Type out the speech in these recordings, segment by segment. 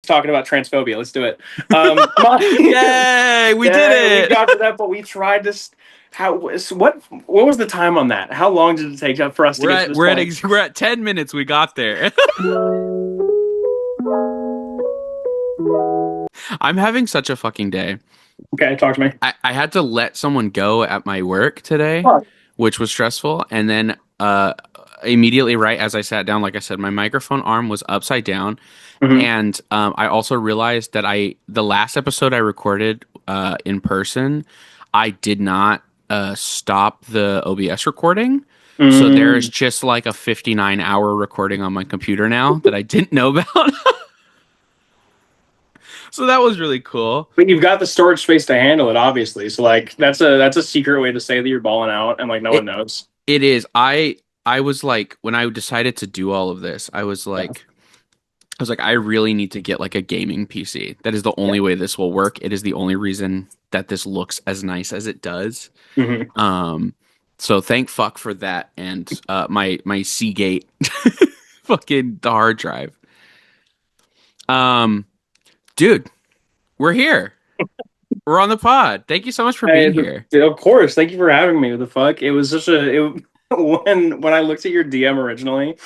talking about transphobia. Let's do it. Yay, we did Yeah, we it. got to that, but we tried this. What was the time on that? How long did it take for us to We're get to at this we're at point? ex- we're at 10 minutes. We got there. I'm having such a fucking day. Okay, talk to me. I had to let someone go at my work today, Fuck. which was stressful. And then immediately right as I sat down, like I said, my microphone arm was upside down. Mhm. And I also realized that the last episode I recorded in person, I did not stop the OBS recording. So there is Mm. just like a 59-hour recording on my computer now that I didn't know about. So that was really cool. But you've got the storage space to handle it, obviously. So like that's a secret way to say that you're balling out, and like no one It knows. it is. I was like when I decided to do all of this, Yeah. I was like, I really need to get like a gaming PC. That is the only way this will work. It is the only reason that this looks as nice as it does. Hmm. Um, so thank fuck for that and my Seagate fucking the hard drive. Um, dude, we're here. We're on the pod. Thank you so much for being here. Of course, thank you for having me. What the fuck? It was such when I looked at your DM originally,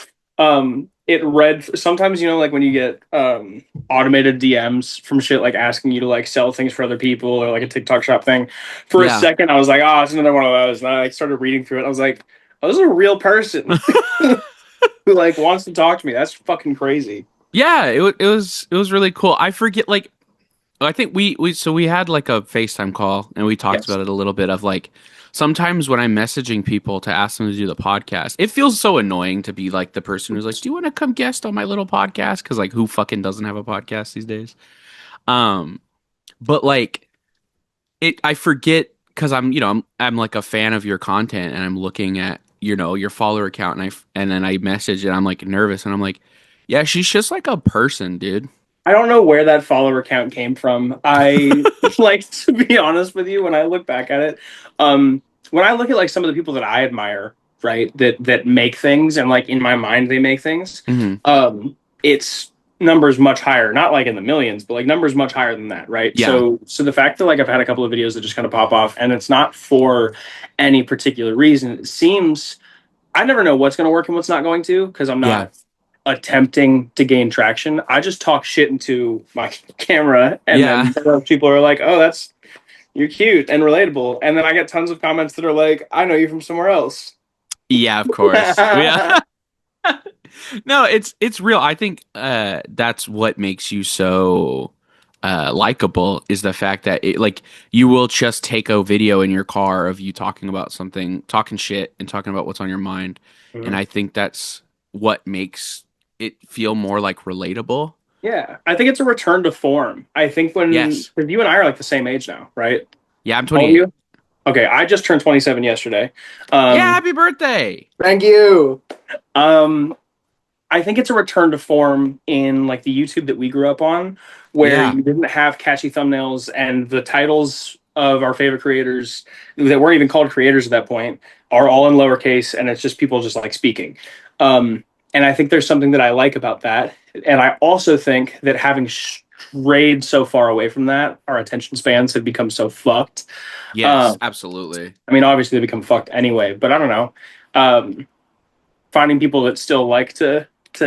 it read sometimes like when you get automated DMs from shit like asking you to like sell things for other people or like a TikTok shop thing. For a Yeah. second, I was like, oh, it's another one of those, and I like started reading through it. I was like, oh, this is a real person who like wants to talk to me. That's fucking crazy. Yeah, it was really cool. I forget like I think we had like a FaceTime call and we talked Yes. about it a little bit of like sometimes when I'm messaging people to ask them to do the podcast, it feels so annoying to be like the person who's like, "Do you want to come guest on my little podcast?" Because like who fucking doesn't have a podcast these days? Um, but like I forget because I'm like a fan of your content and I'm looking at your follower count and then I message and I'm like nervous and I'm like, yeah, she's just like a person, dude. I don't know where that follower count came from. I like to be honest with you, when I look back at it, when I look at like some of the people that I admire, right, that make things and like in my mind they make things, Hmm. it's numbers much higher, not like in the millions, but like numbers much higher than that, right? Yeah, So the fact that like I've had a couple of videos that just kind of pop off and it's not for any particular reason, it seems I never know what's going to work and what's not going to because I'm yeah, not attempting to gain traction. I just talk shit into my camera, and yeah. then people are like, "Oh, that's you're cute and relatable," and then I get tons of comments that are like, "I know you from somewhere else." Yeah, of course. Yeah. No, it's real. I think that's what makes you so likable is the fact that like you will just take a video in your car of you talking about something, talking shit and talking about what's on your mind. And Mhm. I think that's what makes it feel more like relatable. Yeah, I think it's a return to form. I think when Yes. because you and I are like the same age now, right? Yeah, I'm All of 28. you? Okay, I just turned 27 yesterday. Yeah, Um, happy birthday. Thank you. Um, I think it's a return to form in like the YouTube that we grew up on, where Yeah. you didn't have catchy thumbnails and the titles of our favorite creators that weren't even called creators at that point are all in lowercase, and it's just people just like speaking. And I think there's something that I like about that, and I also think that having strayed so far away from that, our attention spans have become so fucked. Yes, Um, absolutely. I mean, obviously they become fucked anyway, but I don't know. Um, Finding people that still like to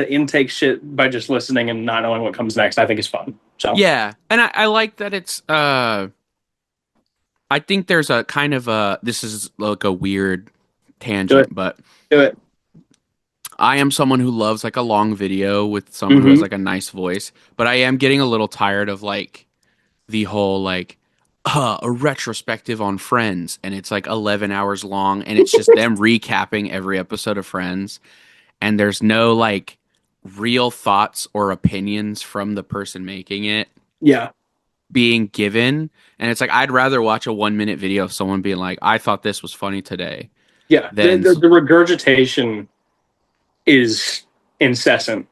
intake shit by just listening and not knowing what comes next, I think is fun. So Yeah. And I like that it's I think there's a kind of a this is like a weird do it, tangent, but do it. I am someone who loves like a long video with someone who has Hmm. like a nice voice, but I am getting a little tired of like the whole like a retrospective on Friends and it's like 11 hours long and it's just them recapping every episode of Friends and there's no like real thoughts or opinions from the person making it Yeah, being given. And it's like, I'd rather watch a 1 minute video of someone being like, I thought this was funny today yeah. The, than, the the regurgitation is incessant.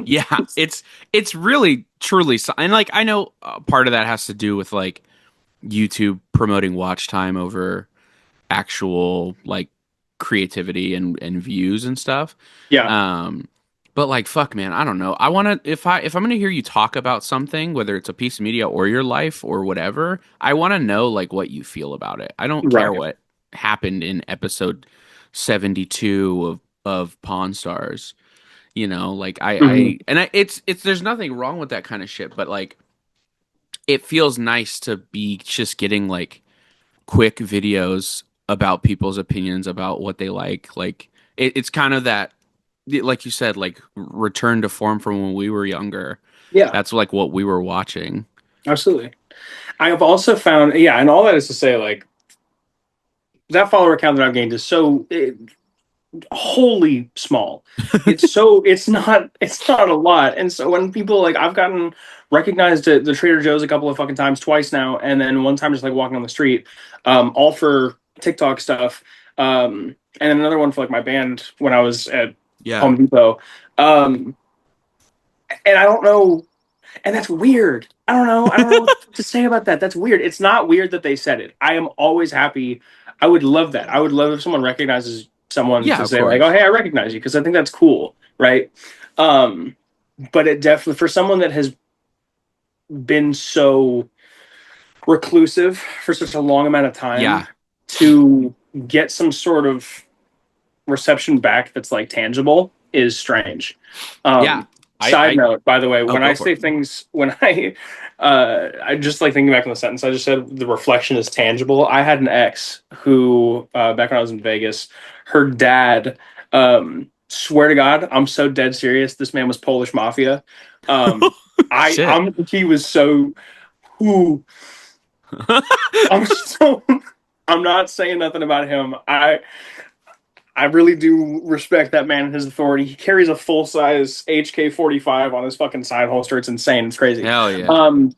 yeah, it's really truly, and like, I know part of that has to do with like YouTube promoting watch time over actual like creativity and views and stuff. Yeah, Um, But like, fuck, man, I don't know. I want to if I'm gonna hear you talk about something, whether it's a piece of media or your life or whatever, I want to know like what you feel about it. I don't care Right. what happened in episode 72 of Pawn Stars. Like Hmm. it's there's nothing wrong with that kind of shit, but like it feels nice to be just getting like quick videos about people's opinions about what they like. Like it's kind of that, like you said, like return to form from when we were younger. Yeah, That's like what we were watching. absolutely. I have also found, yeah, and all that is to say, like, that follower count that I've gained is so wholly small. It's not a lot. And so when people like I've gotten recognized at the Trader Joe's a couple of fucking times, twice now, and then one time just like walking on the street, all for TikTok stuff. And then another one for like my band when I was at Yeah. Home Depot. Um, and I don't know, and that's weird. I don't know what to say about that. That's weird. It's not weird that they said it. I am always happy. I would love that. I would love if someone recognizes someone Yeah, to of say like, "Oh, course. hey, I recognize you," because I think that's cool, right? Um, but it definitely for someone that has been so reclusive for such a long amount of time Yeah. to get some sort of reception back that's like tangible is strange. Yeah. Side I note, by the way, oh, when I go for say it. things, when I just like thinking back on the sentence, I just said the reflection is tangible. I had an ex who, back when I was in Vegas, her dad, swear to God, I'm so dead serious. This man was Polish mafia. Um, Shit. he was so, who, I'm so, I'm not saying nothing about him. I really do respect that man and his authority. He carries a full size HK-45 on his fucking side holster. It's insane. It's crazy. Hell yeah. Um,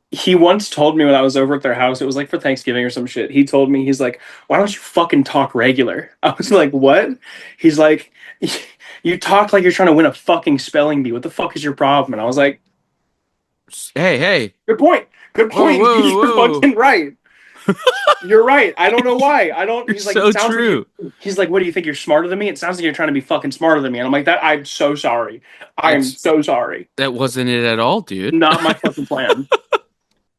he once told me when I was over at their house, it was like for Thanksgiving or some shit. He told me, he's like, "Why don't you fucking talk regular?" I was like, "What?" He's like, "You talk like you're trying to win a fucking spelling bee. What the fuck is your problem?" And I was like, Hey, hey. "Good point. Good Whoa, point. whoa, You're whoa. fucking right. You're right. I don't know why. I don't." You're He's like, "It so sounds like you." true. He's like, "What do you think? You're smarter than me? It sounds like you're trying to be fucking smarter than me." And I'm like, "That. I'm so sorry. I am It's so sorry. that wasn't it at all, dude. Not my fucking plan."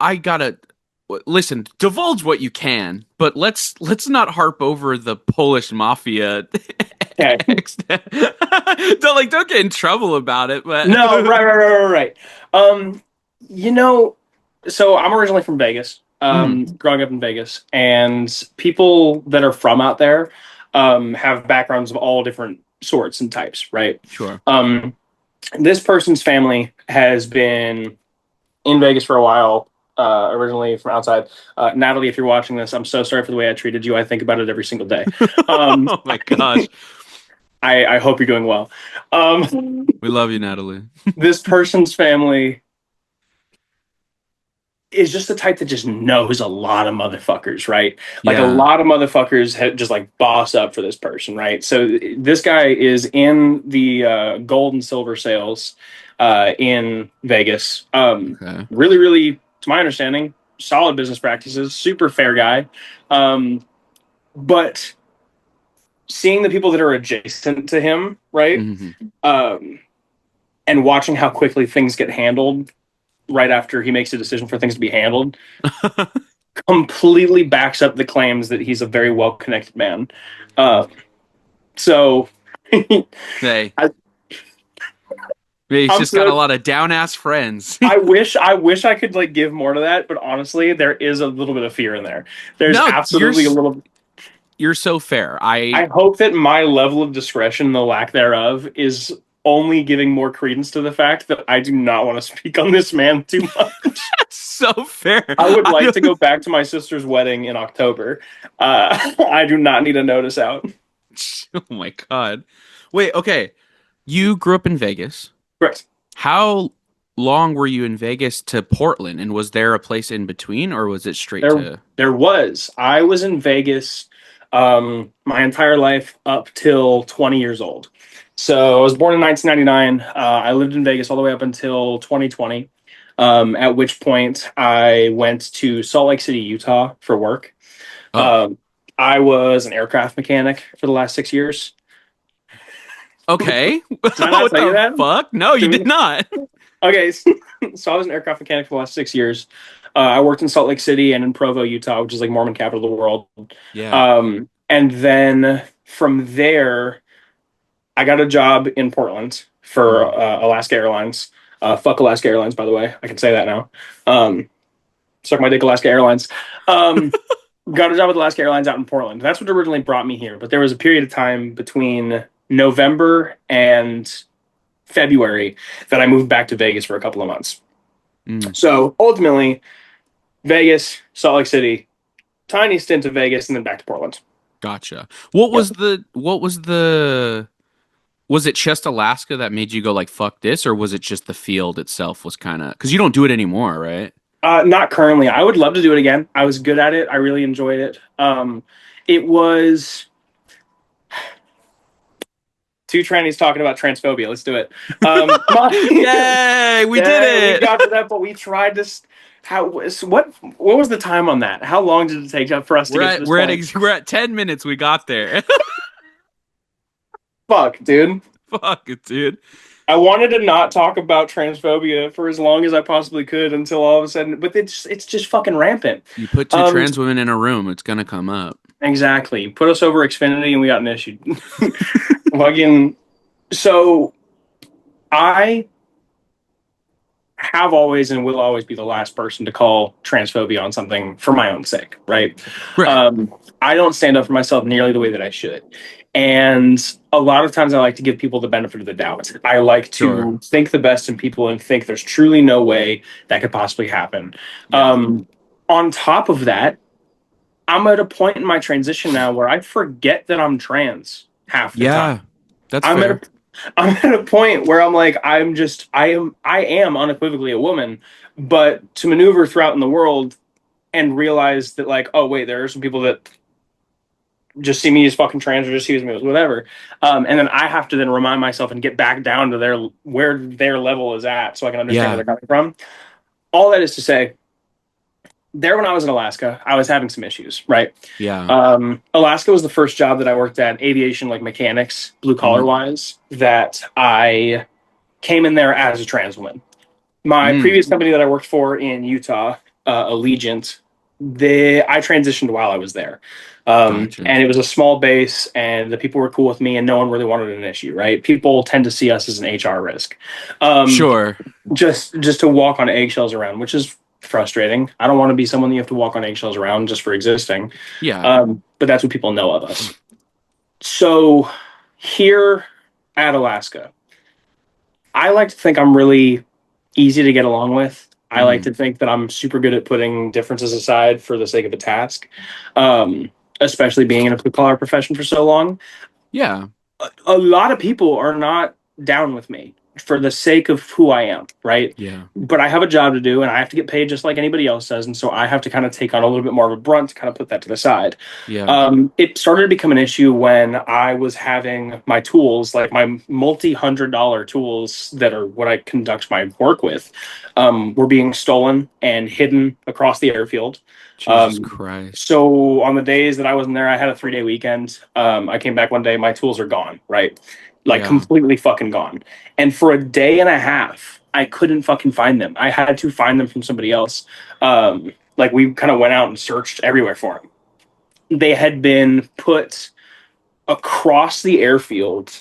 I gotta listen, divulge what you can, but let's not harp over the Polish mafia. Okay. Don't get in trouble about it, but No. Right. Right. Right. Right. Right. Um. You know. So I'm originally from Vegas. Mhm, Growing up in Vegas, and people that are from out there, have backgrounds of all different sorts and types. Right. sure. Um. This person's family has been in Vegas for a while, originally from outside. Natalie, if you're watching this, I'm so sorry for the way I treated you. I think about it every single day. Um, Oh my gosh. I hope you're doing well. We love you, Natalie. This person's family is just the type that just knows a lot of motherfuckers, right? Like a Yeah. lot of motherfuckers just like boss up for this person, right? So this guy is in the gold and silver sales in Vegas. Okay. Really, really, to my understanding, solid business practices, super fair guy. Um, but seeing the people that are adjacent to him, right? Hmm. Um, and watching how quickly things get handled right after he makes a decision for things to be handled completely backs up the claims that he's a very well connected man. Uh, so Hey, I, maybe he's I'm just got a so lot of down ass friends. I wish I could like give more to that, but honestly, there is a little bit of fear in there. There's No, absolutely a little. you're so fair. I hope that my level of discretion, the lack thereof, is only giving more credence to the fact that I do not want to speak on this man too much. That's so fair. I would I like to don't, go back to my sister's wedding in October. I do not need a notice out. oh my god. Wait, okay. You grew up in Vegas. Correct. How long were you in Vegas to Portland? And was there a place in between or was it straight There, to there was. I was in Vegas my entire life up till 20 years old. So I was born in 1999. I lived in Vegas all the way up until 2020. At which point I went to Salt Lake City, Utah for work. Oh. Um, I was an aircraft mechanic for the last 6 years. Okay. Did I not What tell you the that? fuck? No, you Did did we- not. Okay, so I was an aircraft mechanic for the last 6 years. I worked in Salt Lake City and in Provo, Utah, which is like Mormon capital of the world. Yeah. And then from there, I got a job in Portland for Mm. Alaska Airlines. Fuck Alaska Airlines, by the way. I can say that now. Um, Suck my dick, Alaska Airlines. Um, got a job with Alaska Airlines out in Portland. That's what originally brought me here. But there was a period of time between November and February that I moved back to Vegas for a couple of months. Mm. So ultimately, Vegas, Salt Lake City, tiny stint of Vegas, and then back to Portland. Gotcha. Yep. Was it just Alaska that made you go like fuck this, or was it just the field itself was kind of because you don't do it anymore, right? Not currently. I would love to do it again. I was good at it. I really enjoyed it. It was two trannies talking about transphobia. Let's do it. Yay, we did Yeah, we it. got to that, but we tried to. What was the time on that? How long did it take for us to We're get to at this we're at point? ex- we're at 10 minutes. We got there. Fuck, dude. Fuck it, dude. I wanted to not talk about transphobia for as long as I possibly could until all of a sudden, but it's just fucking rampant. You put two Um, trans women in a room, it's gonna come up. exactly. Put us over Xfinity and we got an issue. Fucking. So I have always and will always be the last person to call transphobia on something for my own sake, right? Right. I don't stand up for myself nearly the way that I should. And a lot of times I like to give people the benefit of the doubt. I like Sure. to think the best in people and think there's truly no way that could possibly happen. Yeah. Um, on top of that, I'm at a point in my transition now where I forget that I'm trans half the time. Yeah. That's I'm at a fair. I'm at a point where I'm like, I am unequivocally a woman, but to maneuver throughout in the world and realize that like, oh wait, there are some people that just see me as fucking trans or just see me as whatever. And then I have to then remind myself and get back down to their where their level is at so I can understand where Yeah. they're coming from. All that is to say, there when I was in Alaska, I was having some issues, right? Yeah. Alaska was the first job that I worked at, aviation like mechanics, blue collar Mm. wise, that I came in there as a trans woman. My Mm. previous company that I worked for in Utah, Allegiant, I transitioned while I was there. Gotcha. And it was a small base, and the people were cool with me, and no one really wanted an issue, right? People tend to see us as an HR risk, um, Sure. just to walk on eggshells around, which is frustrating. I don't want to be someone that you have to walk on eggshells around just for existing. Yeah. But that's what people know of us. So here at Alaska, I like to think I'm really easy to get along with. I like Mm. to think that I'm super good at putting differences aside for the sake of a task, um, especially being in a blue collar profession for so long. Yeah. A lot of people are not down with me for the sake of who I am, right? Yeah. But I have a job to do and I have to get paid just like anybody else does. And so I have to kind of take on a little bit more of a brunt to kind of put that to the side. Yeah. It started to become an issue when I was having my tools, like my multi-$100 tools that are what I conduct my work with, were being stolen and hidden across the airfield. Jesus Um, Christ. so on the days that I wasn't there, I had a 3-day weekend. I came back one day, my tools are gone, right? Like Yeah. completely fucking gone. And for a day and a half, I couldn't fucking find them. I had to find them from somebody else. Like we kind of went out and searched everywhere for them. They had been put across the airfield,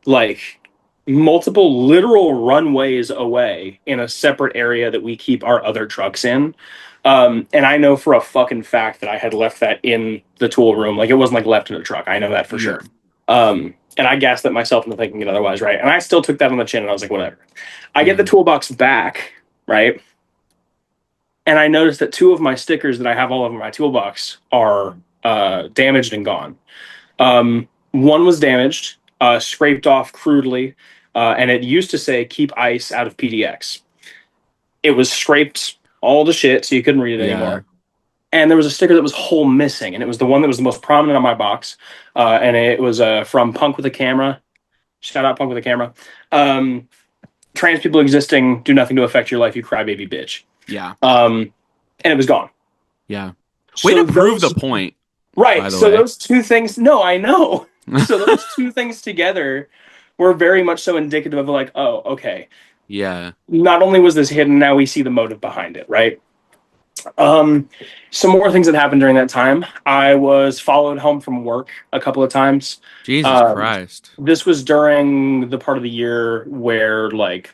like multiple literal runways away in a separate area that we keep our other trucks in. And I know for a fucking fact that I had left that in the tool room. Like it wasn't like left in a truck. I know that for Yeah. sure. And I gassed at myself into thinking it otherwise, right? And I still took that on the chin and I was like, whatever. I get the Yeah. toolbox back, right? And I noticed that two of my stickers that I have all over my toolbox are damaged and gone. One was damaged, scraped off crudely, and it used to say "Keep ice out of PDX." It was scraped all to shit, so you couldn't read it Yeah. anymore. And there was a sticker that was whole missing, and it was the one that was the most prominent on my box. And it was from Punk with a Camera. Shout out Punk with a Camera. Um, Trans people existing do nothing to affect your life, you crybaby bitch. Yeah. And it was gone. Yeah. Way So to prove the those point, by Right. the So way. those two things, no, I know. So those two things together were very much so indicative of like, oh, okay, Yeah. not only was this hidden, now we see the motive behind it, right? Um, some more things that happened during that time. I was followed home from work a couple of times. Jesus Um, Christ. this was during the part of the year where, like,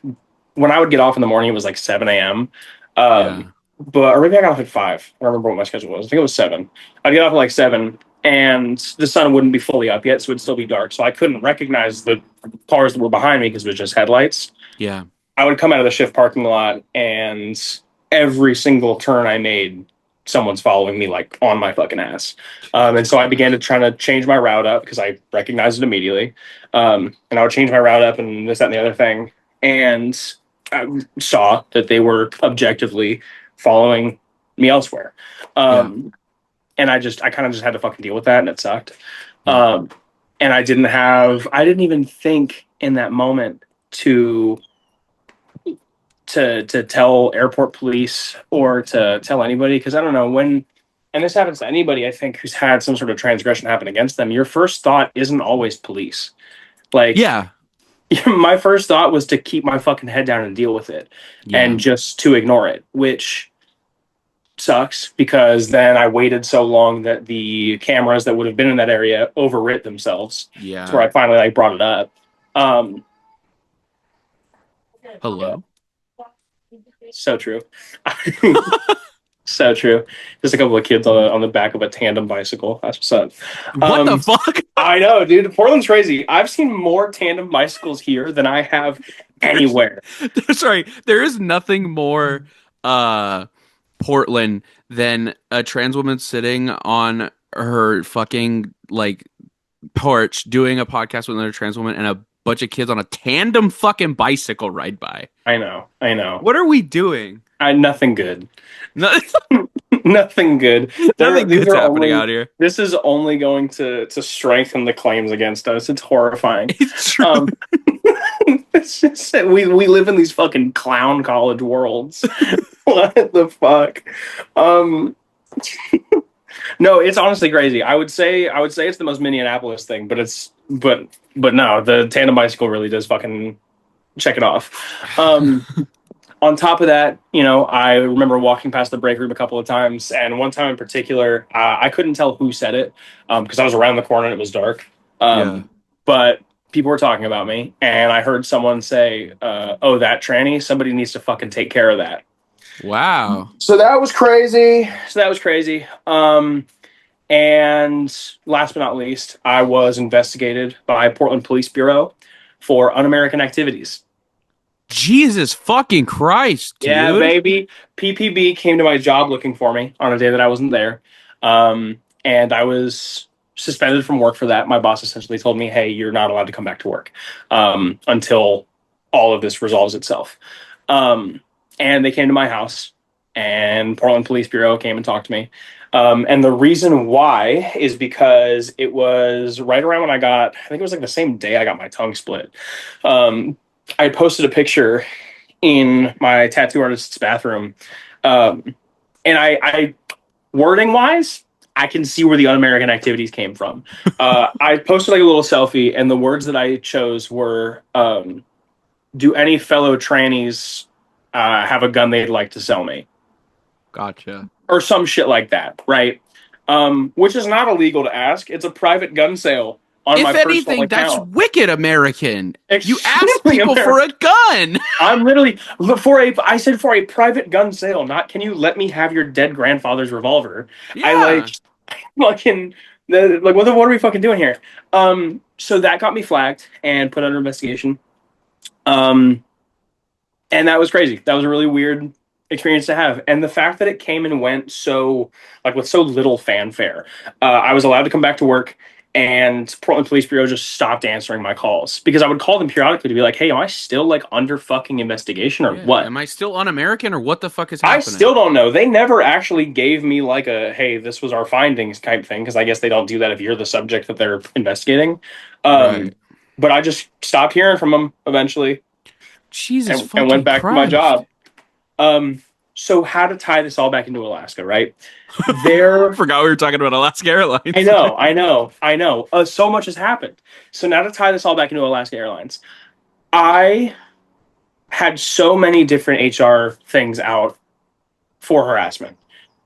when I would get off in the morning, it was like 7 a.m. Um, Yeah. or maybe I got off at 5. I don't remember what my schedule was. I think it was 7. I'd get off at like 7, and the sun wouldn't be fully up yet, so it'd still be dark. So I couldn't recognize the cars that were behind me because it was just headlights. Yeah. I would come out of the shift parking lot, and every single turn I made, someone's following me like on my fucking ass. And Jesus so I began to Christ. try to change my route up because I recognized it immediately. And I would change my route up and this, that, and the other thing. And I saw that they were objectively following me elsewhere. Yeah. Um, and I kind of just had to fucking deal with that, and it sucked. Yeah. Um, and I didn't even think in that moment to to tell airport police or to tell anybody, because I don't know when, and this happens to anybody I think who's had some sort of transgression happen against them. Your first thought isn't always police. Like Yeah. my first thought was to keep my fucking head down and deal with it, Yeah. and just to ignore it, which sucks because then I waited so long that the cameras that would have been in that area overwrit themselves. To where Yeah. I finally like brought it up. Um, Hello? so true. So true. Just a couple of kids on the back of a tandem bicycle. That's what's up. What the Um, fuck? I know, dude. Portland's crazy. I've seen more tandem bicycles here than I have There's anywhere. sorry, there is nothing more uh Portland than a trans woman sitting on her fucking like porch doing a podcast with another trans woman and a bunch of kids on a tandem fucking bicycle ride by. I know. I know. What are we doing? Nothing good. No, Nothing good. nothing These good's are happening only. out here. This is only going to strengthen the claims against us. It's horrifying. It's true. Um, it's just we live in these fucking clown college worlds. What the fuck? Um, no, it's honestly crazy. I would say it's the most Minneapolis thing, but but no, the tandem bicycle really does fucking check it off. On top of that, you know, I remember walking past the break room a couple of times, and one time in particular, I couldn't tell who said it because I was around the corner and it was dark. Yeah. But people were talking about me, and I heard someone say, "Oh, that tranny, somebody needs to fucking take care of that." Wow. So that was crazy. And last but not least, I was investigated by Portland Police Bureau for un-American activities. Jesus fucking Christ, Yeah, dude. baby. PPB came to my job looking for me on a day that I wasn't there. And I was suspended from work for that. My boss essentially told me, hey, you're not allowed to come back to work until all of this resolves itself. Um, and they came to my house, and Portland Police Bureau came and talked to me. And the reason why is because it was right around when I think it was like the same day I got my tongue split. Um, I posted a picture in my tattoo artist's bathroom. Um, and I wording wise, I can see where the un-American activities came from. I posted like a little selfie, and the words that I chose were, "Do any fellow trannies have a gun they'd like to sell me?" Gotcha. Or some shit like that, right? Which is not illegal to ask. It's a private gun sale on my If personal anything, that's account. wicked American. You ask Extremely people for a American. gun. I'm literally I said for a private gun sale, not can you let me have your dead grandfather's revolver? I like Yeah. fucking what are we fucking doing here? So that got me flagged and put under investigation. Um, and that was crazy. That was a really weird experience to have, and the fact that it came and went so like with so little fanfare. I was allowed to come back to work, and Portland Police Bureau just stopped answering my calls because I would call them periodically to be like, "Hey, am I still like under fucking investigation or Yeah. what?" Am I still un-American or what the fuck is I still happening? don't know. They never actually gave me like a "Hey, this was our findings" type thing because I guess they don't do that if you're the subject that they're investigating. Um, Right. but I just stopped hearing from them eventually Jesus and went fucking back to my Christ. job. Um, So how to tie this all back into Alaska, right? There, Forgot we were talking about Alaska I Airlines. know, I know, I know. So much has happened. So now to tie this all back into Alaska Airlines, I had so many different HR things out for harassment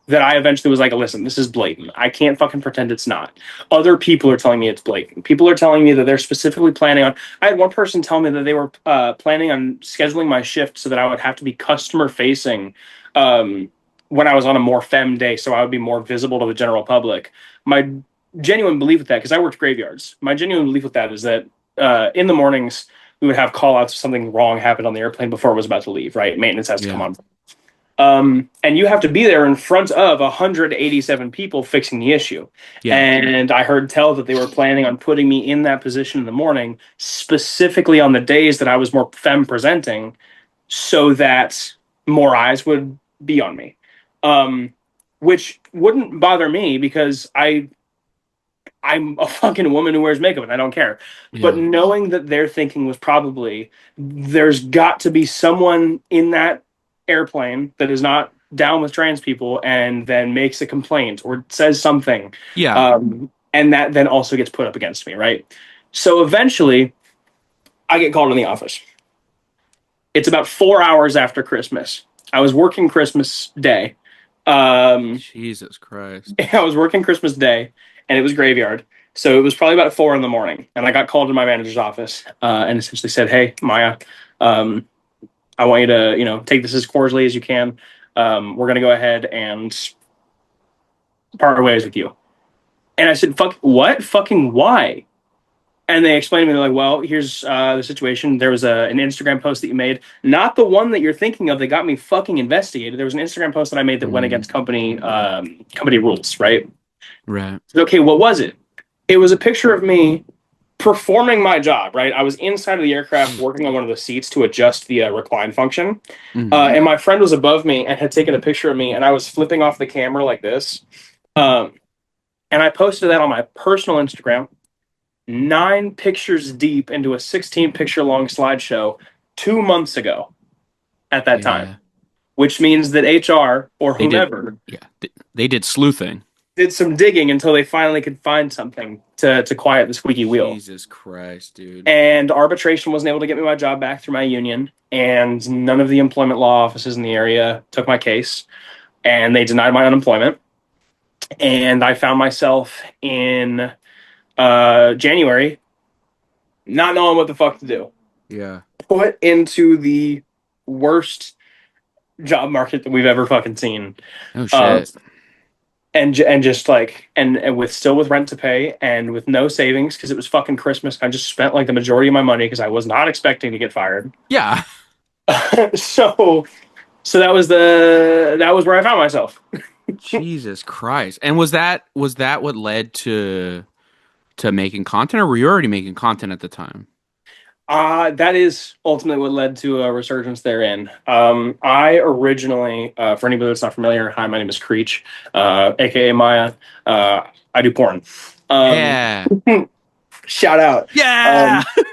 that I eventually was like, listen, this is blatant. I can't fucking pretend it's not. Other people are telling me it's blatant. People are telling me that they're specifically planning on. I had one person tell me that they were planning on scheduling my shift so that I would have to be customer facing um, when I was on a more femme day, so I would be more visible to the general public. My genuine belief with that, because I worked graveyards, my genuine belief with that is that in the mornings, we would have call outs if something wrong happened on the airplane before it was about to leave, right? Maintenance has to come Yeah. on, and you have to be there in front of 187 people fixing the issue. Yeah. And I heard tell that they were planning on putting me in that position in the morning, specifically on the days that I was more femme presenting, so that more eyes would be on me. Um, which wouldn't bother me because I'm a fucking woman who wears makeup and I don't care. But Yeah. knowing that their thinking was probably there's got to be someone in that airplane that is not down with trans people and then makes a complaint or says something. Yeah. And that then also gets put up against me, right? So eventually I get called in the office. It's about 4 hours after Christmas. I was working Christmas Day. Um, Jesus Christ. I was working Christmas Day, and it was graveyard. So it was probably about 4 in the morning, and I got called to my manager's office and essentially said, "Hey, Maya, um, I want you to, take this as cordially as you can. We're gonna go ahead and part ways with you." And I said, "Fuck what? Fucking why?" And they explained to me, they're like, "Well, here's the situation. There was an Instagram post that you made, not the one that you're thinking of that got me fucking investigated. There was an Instagram post that I made that went Mm, against company rules, right?" right. Said, okay, what was it? It was a picture of me performing my job, right? I was inside of the aircraft working on one of the seats to adjust the recline function. Hmm. And my friend was above me and had taken a picture of me, and I was flipping off the camera like this. Um, and I posted that on my personal Instagram, 9 pictures deep into a 16 picture long slideshow 2 months ago at that time, Yeah. which means that HR or They did. whomever Yeah. They did sleuthing. did some digging until they finally could find something to quiet the squeaky wheel. Jesus Christ, dude. And arbitration wasn't able to get me my job back through my union, and none of the employment law offices in the area took my case, and they denied my unemployment. And I found myself in January not knowing what the fuck to do, Yeah. put into the worst job market that we've ever fucking seen. Oh Uh, shit. and just like and with still with rent to pay and with no savings because it was fucking Christmas. I just spent like the majority of my money because I was not expecting to get fired. Yeah. so so that was where I found myself. Jesus Christ. And was that what led to making content, or were you already making content at the time? That is ultimately what led to a resurgence therein. I originally, for anybody that's not familiar, hi, my name is Creech, aka Maya. I do porn. Um, Yeah. shout out. Yeah. Um,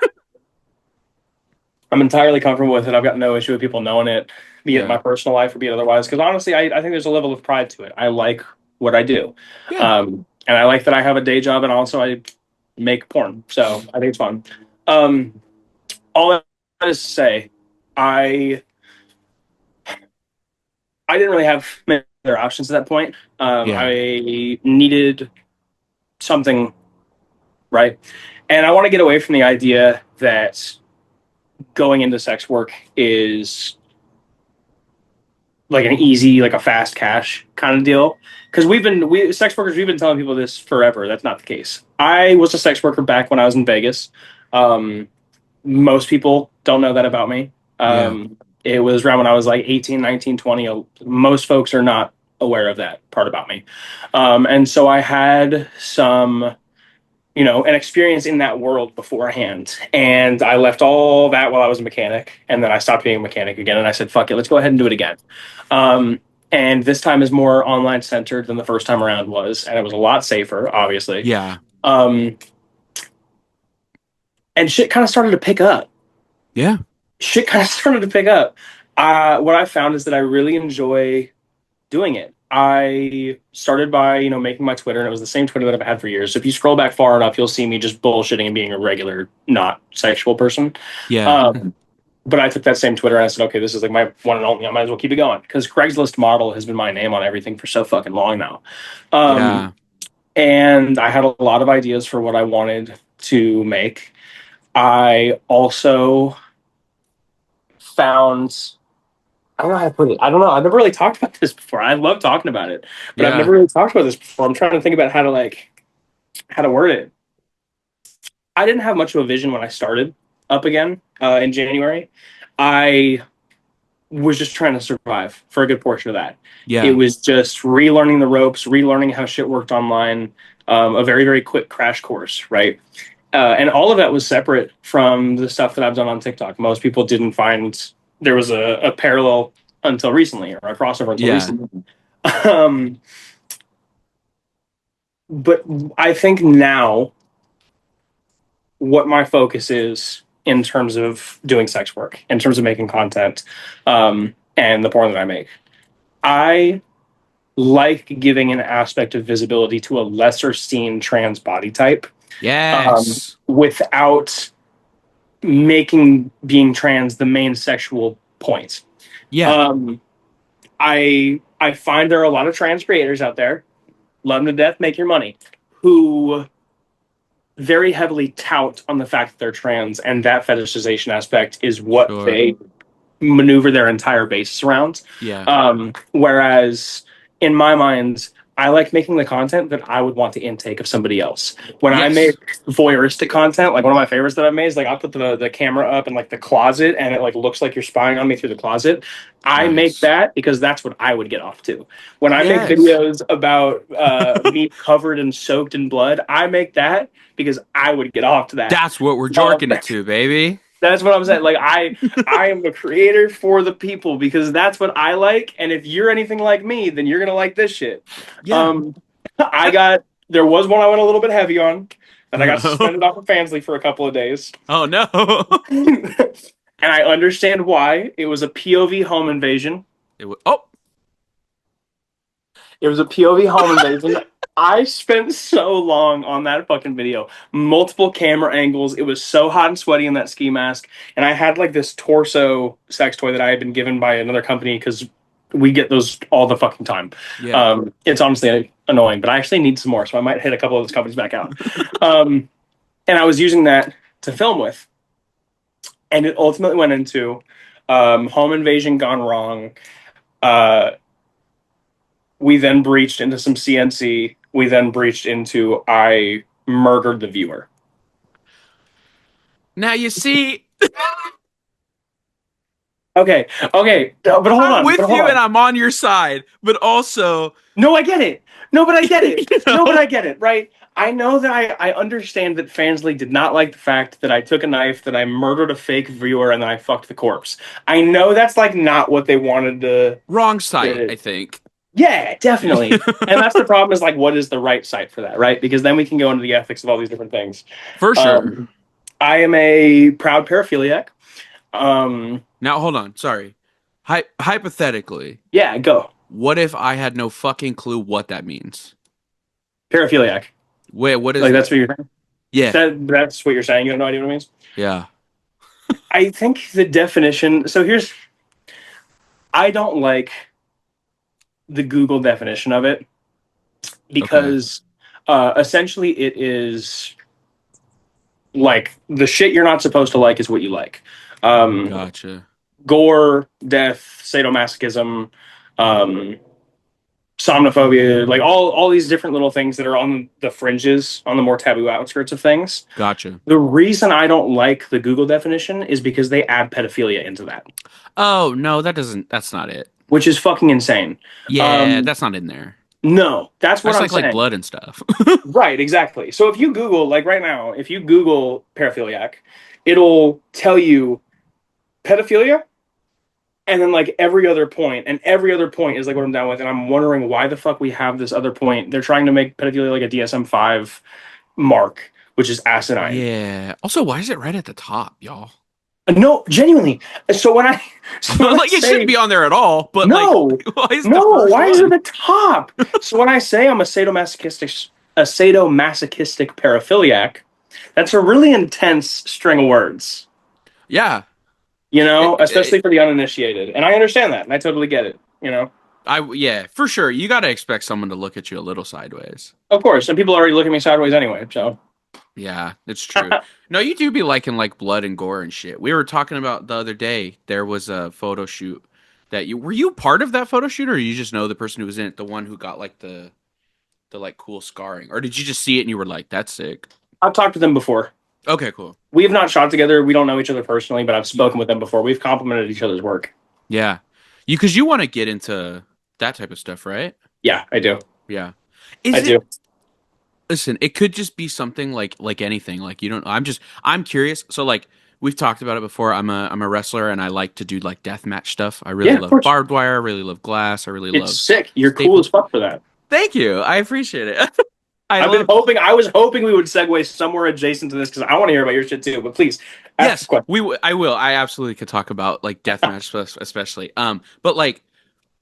I'm entirely comfortable with it. I've got no issue with people knowing it, be it my Yeah. personal life or be it otherwise. Because honestly, I think there's a level of pride to it. I like what I do, Yeah. and I like that I have a day job and also I make porn. So I think it's fun. Um, all that is to say, I I didn't really have many other options at that point. Yeah. I needed something, right, and I want to get away from the idea that going into sex work is like an easy, like a fast cash kind of deal. Because we sex workers, we've been telling people this forever. That's not the case. I was a sex worker back when I was in Vegas. Um, Most people don't know that about me. Yeah. It was around when I was like 18, 19, 20. Most folks are not aware of that part about me. And so I had some, an experience in that world beforehand. And I left all that while I was a mechanic. And then I stopped being a mechanic again. And I said, fuck it, let's go ahead and do it again. Um, and this time is more online centered than the first time around was. And it was a lot safer, obviously. Yeah. Um, and shit kind of started to pick up. Yeah. Shit kind of started to pick up. What I found is that I really enjoy doing it. I started by, making my Twitter, and it was the same Twitter that I've had for years. So if you scroll back far enough, you'll see me just bullshitting and being a regular, not sexual person. Yeah. Um, but I took that same Twitter and I said, okay, this is like my one and only. I might as well keep it going because Craigslist model has been my name on everything for so fucking long now. Um, Yeah. and I had a lot of ideas for what I wanted to make. I also found I don't know how to put it. I don't know. I've never really talked about this before. I love talking about it, but I've Yeah. never really talked about this before. I'm trying to think about how to word it. I didn't have much of a vision when I started up again in January. I was just trying to survive for a good portion of that. It Yeah. was just relearning the ropes, relearning how shit worked online. A very very quick crash course, right? And all of that was separate from the stuff that I've done on TikTok. Most people didn't find there was a parallel until recently, or a crossover until Yeah. recently. Um, but I think now what my focus is in terms of doing sex work, in terms of making content, and the porn that I make, I like giving an aspect of visibility to a lesser seen trans body type Yes. without making being trans the main sexual point. Yeah. Um, I find there are a lot of trans creators out there, love them to death, make your money, who very heavily tout on the fact that they're trans, and that fetishization aspect is what Sure. they maneuver their entire basis around. Yeah. Whereas in my mind, I like making the content that I would want the intake of somebody else. When I make Yes. voyeuristic content, like one of my favorites that I've made is like I'll put the camera up in like the closet and it like looks like you're spying on me through the closet. I make Nice. that because that's what I would get off to. When I make Yes. videos about me covered and soaked in blood, I make that because I would get off to that. That's what we're Um, jorking it to, baby. that's what I'm saying. Like I am the creator for the people because that's what I like. And if you're anything like me, then you're gonna like this shit. Yeah. Um, I got there was one I went a little bit heavy on that I got Oh suspended off of Fansly for a couple of days, no. and I understand why. It was a POV home invasion. Oh, It was a POV home invasion. I spent so long on that fucking video. Multiple camera angles. It was so hot and sweaty in that ski mask. And I had like this torso sex toy that I had been given by another company because we get those all the fucking time. yeah. It's honestly annoying, but I actually need some more. So I might hit a couple of those companies back out. Um, and I was using that to film with. And it ultimately went into home invasion gone wrong. Uh, we then breached into some CNC. We then breached into I murdered the viewer. Now you see, Okay, okay, but hold I'm on, but with hold you and on. I'm on your side, but also, No, I get it. No, but I get it. you No, but know, I get it. Right? I know that I understand that Fansly did not like the fact that I took a knife, that I murdered a fake viewer, and then I fucked the corpse. I know that's like not what they wanted wrong site, to I think. yeah, definitely. And that's the problem is like, what is the right site for that, right? Because then we can go into the ethics of all these different things. For sure. Um, I am a proud paraphiliac. Um, Now hold on, sorry. Hypothetically, yeah, go what if I had no fucking clue what that means? paraphiliac. Wait, what is Like that's that? what you're saying. Yeah. That's what you're saying. You have no idea what it means. Yeah. I think the definition. So here's. I don't like the Google definition of it Okay. because essentially it is like the shit you're not supposed to like is what you like. Um, Gotcha. Gore, death, sadomasochism, um, somnophobia, like all these different little things that are on the fringes, on the more taboo outskirts of things. Gotcha. The reason I don't like the Google definition is because they add pedophilia into that, Oh, no, that's not it. which is fucking insane. Yeah, Um, that's not in there. no, that's I what just I'm like saying. blood and stuff. Right, exactly. So if you Google, like right now, if you Google paraphiliac, it'll tell you pedophilia and then like every other point, and every other point is like what I'm down with. And I'm wondering why the fuck we have this other point. They're trying to make pedophilia like a DSM-5 mark, which is asinine. Yeah. Also, why is it right at the top, y'all? No, genuinely. So when I so when I Like it shouldn't say be on there at all, but like, no, why is the no, first why is it one? the top? So when I say I'm a sadomasochistic paraphiliac, that's a really intense string of words, Yeah. especially for the uninitiated. And I understand that, and I totally get it. Yeah, for sure. You got to expect someone to look at you a little sideways. Of course, and people already look at me sideways anyway. So Yeah, it's true. No, you do be liking like blood and gore and shit. We were talking about the other day. There was a photo shoot that you were you part of that photo shoot, or you just know the person who was in it, the one who got like the like cool scarring, or did you just see it and you were like, "That's sick." I've talked to them before. Okay, cool. We have not shot together. We don't know each other personally, but I've spoken with them before. We've complimented each other's work. Yeah, you because you want to get into that type of stuff, right? Yeah, I do. Yeah. I Is it? do. Listen, it could just be something like anything. Like you don't. I'm curious. So like we've talked about it before. I'm a wrestler and I like to do like death match stuff. I really Yeah, of love course. barbed wire. I really love glass. I really It's love sick. You're cool as staple. fuck for that. Thank you. I appreciate it. I I've been love. hoping. I was hoping we would segue somewhere adjacent to this because I want to hear about your shit too. But please ask the Yes, question. I will. I absolutely could talk about like deathmatch stuff, especially. But like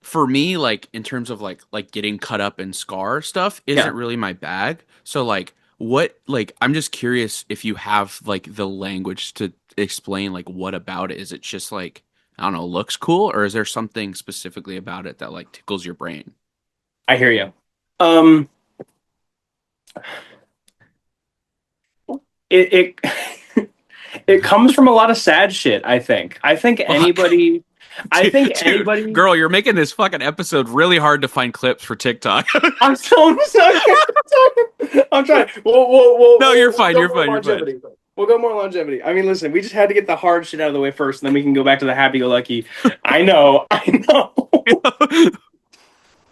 for me, like in terms of like getting cut up and scar stuff, Yeah, isn't really my bag. So like, what like I'm just curious if you have like the language to explain like what about it. Is it just like I don't know, looks cool, or is there something specifically about it that like tickles your brain? I hear you. Um, it it comes from a lot of sad shit. I think Fuck. anybody. I Dude, think dude, anybody. girl, you're making this fucking episode really hard to find clips for TikTok. I'm so sorry. I'm trying. No, you're We'll fine. go You're more fine. You're fine. longevity. We'll go more longevity. I mean, listen, we just had to get the hard shit out of the way first, and then we can go back to the happy-go-lucky. I know. I know.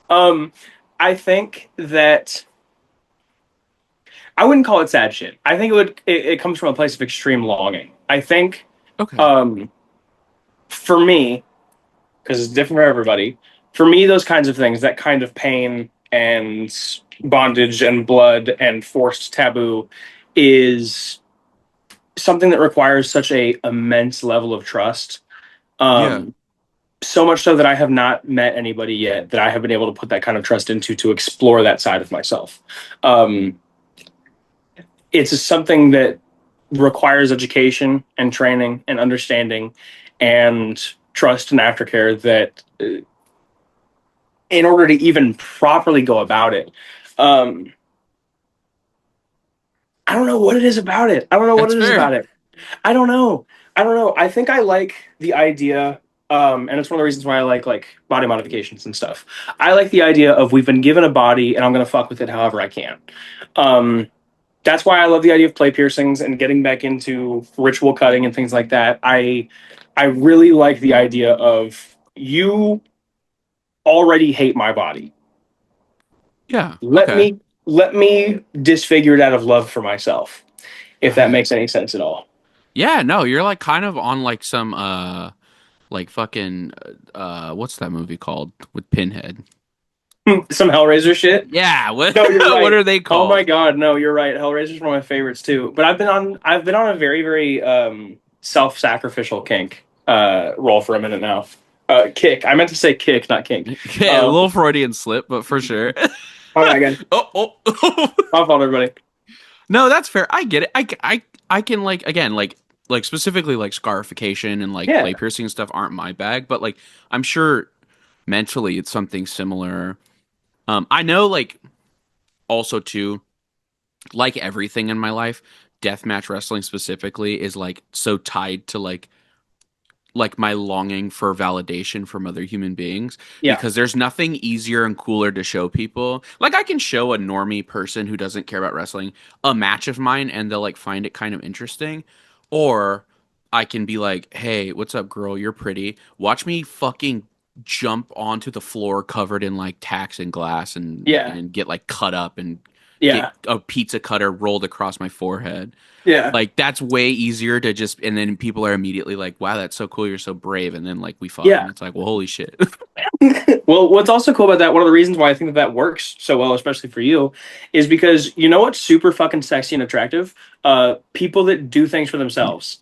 Um, I think that I wouldn't call it sad shit. I think it comes from a place of extreme longing. I think Okay. um for me, because it's different for everybody, for me those kinds of things, that kind of pain and bondage and blood and forced taboo is something that requires such a immense level of trust. Yeah. Um so much so that I have not met anybody yet that I have been able to put that kind of trust into to explore that side of myself. Um, it's something that requires education and training and understanding and trust and aftercare that in order to even properly go about it, um, I don't know what it is about it. I don't know what That's it is fair. about it. I don't know. I don't know. I think I like the idea, and it's one of the reasons why I like body modifications and stuff. I like the idea of we've been given a body and I'm gonna fuck with it however I can. Um, that's why I love the idea of play piercings and getting back into ritual cutting and things like that. I really like the idea of you already hate my body. Yeah. Let Okay. me let me disfigure it out of love for myself, if that Okay. makes any sense at all. Yeah, no, you're like kind of on like some like fucking what's that movie called with Pinhead? Some Hellraiser shit. Yeah, what No, you're what right. are they Oh my called? God, no, you're right. Hellraiser's one of my favorites too. But I've been on a very, very self-sacrificial kink role for a minute now. Kick. I meant to say kick, not kink. Yeah, a Um, little Freudian slip, but for sure. all right, again. Oh, oh. My fault, everybody. No, that's fair. I get it. I can like again like specifically like scarification and like Yeah, play piercing and stuff aren't my bag, but like I'm sure mentally it's something similar. I know like also too like everything in my life, deathmatch wrestling specifically is like so tied to like my longing for validation from other human beings yeah, because there's nothing easier and cooler to show people. Like I can show a normie person who doesn't care about wrestling a match of mine and they'll like find it kind of interesting, or I can be like, "Hey, what's up, girl? You're pretty. Watch me fucking jump onto the floor covered in like tacks and glass yeah, and get like cut up and get yeah, a pizza cutter rolled across my forehead." yeah, Like that's way easier to just and then people are immediately like, "Wow, that's so cool. You're so brave." And then like we fuck yeah. and it's like, "Well, holy shit." Well, what's also cool about that, one of the reasons why I think that works so well, especially for you, is because you know what's super fucking sexy and attractive? People that do things for themselves.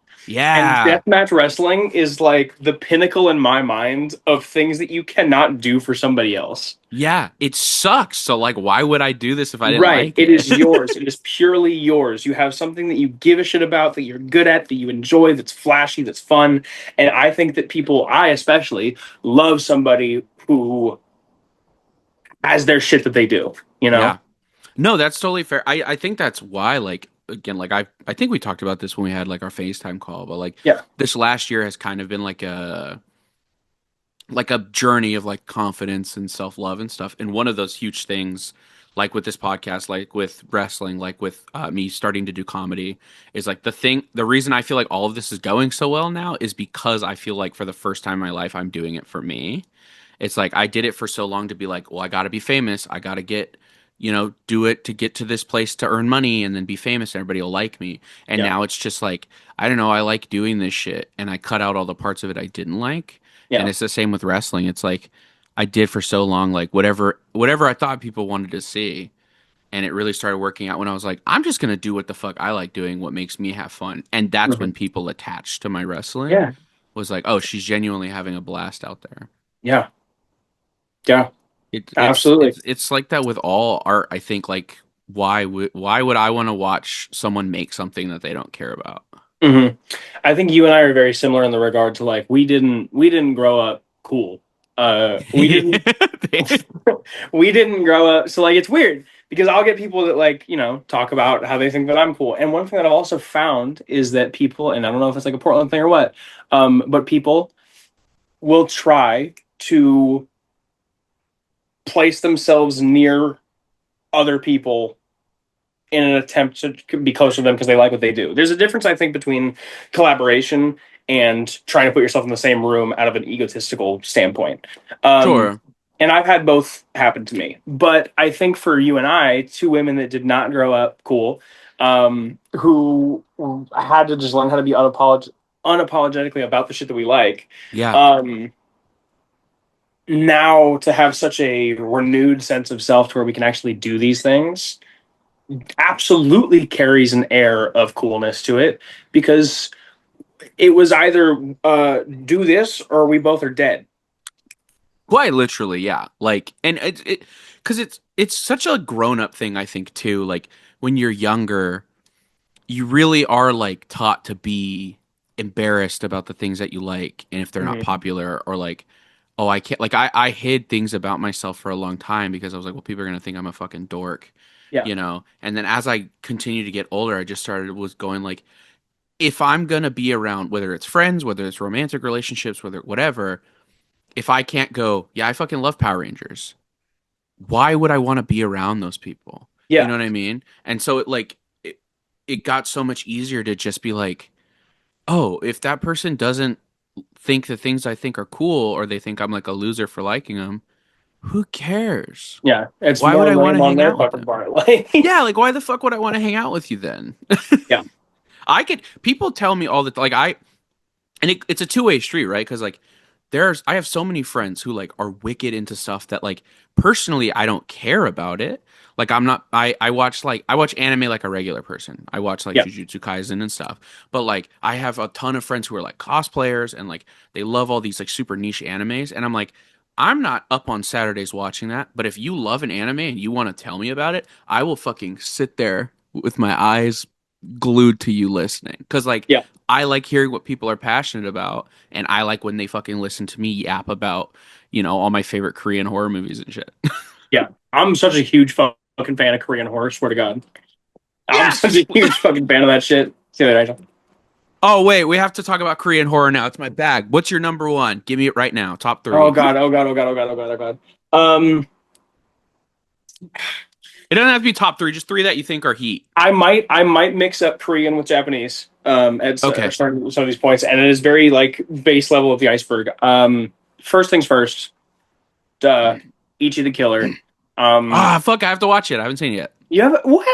And Yeah. deathmatch wrestling is like the pinnacle in my mind of things that you cannot do for somebody else. Yeah. It sucks. So like why would I do this if I didn't Right. like It it? is yours. It is purely yours. You have something that you give a shit about, that you're good at, that you enjoy, that's flashy, that's fun. And I think that people, I especially, love somebody who has their shit that they do, you know? Yeah. No, that's totally fair. I think that's why, like, again, like I think we talked about this when we had like our FaceTime call, but like Yeah. this last year has kind of been like a journey of like confidence and self-love and stuff. And one of those huge things, like with this podcast, like with wrestling, like with me starting to do comedy, is like the reason I feel like all of this is going so well now is because I feel like for the first time in my life, I'm doing it for me. It's like I did it for so long to be like, well, I got to be famous. I got to get, do it to get to this place to earn money and then be famous and everybody will like me. And Yeah. now it's just like, I don't know, I like doing this shit and I cut out all the parts of it I didn't like. And Yeah. it's the same with wrestling. It's like I did for so long, like whatever I thought people wanted to see. And it really started working out when I was like, I'm just gonna do what the fuck I like doing, what makes me have fun. And that's when Mhm. people attached to my wrestling Yeah. was like, oh, she's genuinely having a blast out there. Yeah. Yeah. It, it's Absolutely. it's it's like that with all art. I think like why would I want to watch someone make something that they don't care about? hmm I think you and I are very similar in the regard to like we didn't grow up cool. We didn't we didn't grow up, so like it's weird because I'll get people that like, talk about how they think that I'm cool. And one thing that I've also found is that people, and I don't know if it's like a Portland thing or what, but people will try to place themselves near other people in an attempt to be close to them because they like what they do. There's a difference, I think, between collaboration and trying to put yourself in the same room out of an egotistical standpoint. Um, Sure. and I've had both happen to me. But I think for you and I, two women that did not grow up cool, who had to just learn how to be unapologetically about the shit that we like, Yeah. um, now to have such a renewed sense of self to where we can actually do these things absolutely carries an air of coolness to it because it was either do this or we both are dead. Quite literally, yeah. Like, and because it's such a grown up thing, I think too. Like when you're younger, you really are like taught to be embarrassed about the things that you like, and if they're not hmm popular, or like, oh, I can't. Like, I hid things about myself for a long time because I was like, well, people are gonna think I'm a fucking dork, Yeah, And then as I continue to get older, I just started was going like, if I'm gonna be around, whether it's friends, whether it's romantic relationships, whether whatever, if I can't go, yeah, I fucking love Power Rangers. Why would I want to be around those people? You yeah, know what I mean? And so it got so much easier to just be like, oh, if that person doesn't think the things I think are cool or they think I'm like a loser for liking them, who cares? yeah. It's Why would more I want to lame on hang their out with fucking them? part. Like, Yeah, like why the fuck would I want to hang out with you then? yeah, I could people tell me all the like I and it's a two-way street, right? Because like I have so many friends who like are wicked into stuff that like personally I don't care about it. Like I'm not I watch anime like a regular person. I watch like yeah, Jujutsu Kaisen and stuff. But like I have a ton of friends who are like cosplayers and like they love all these like super niche animes and I'm like I'm not up on Saturdays watching that, but if you love an anime and you want to tell me about it, I will fucking sit there with my eyes glued to you listening. Because, like, yeah, I like hearing what people are passionate about, and I like when they fucking listen to me yap about, all my favorite Korean horror movies and shit. yeah. I'm such a huge fucking fan of Korean horror. Swear to God, I'm such Yes! a huge fucking fan of that shit. See you later. Oh, wait, we have to talk about Korean horror now. It's my bag. What's your number one? Give me it right now. Top Oh three. God, oh God, oh God, oh God, oh God, oh God. It doesn't have to be top three, just three that you think are heat. I might mix up Korean with Japanese at Okay. some of these points, and it is very like base level of the iceberg. First things first, Ichi the Killer. Ah, fuck, I have to watch it. I haven't seen it yet. You have what?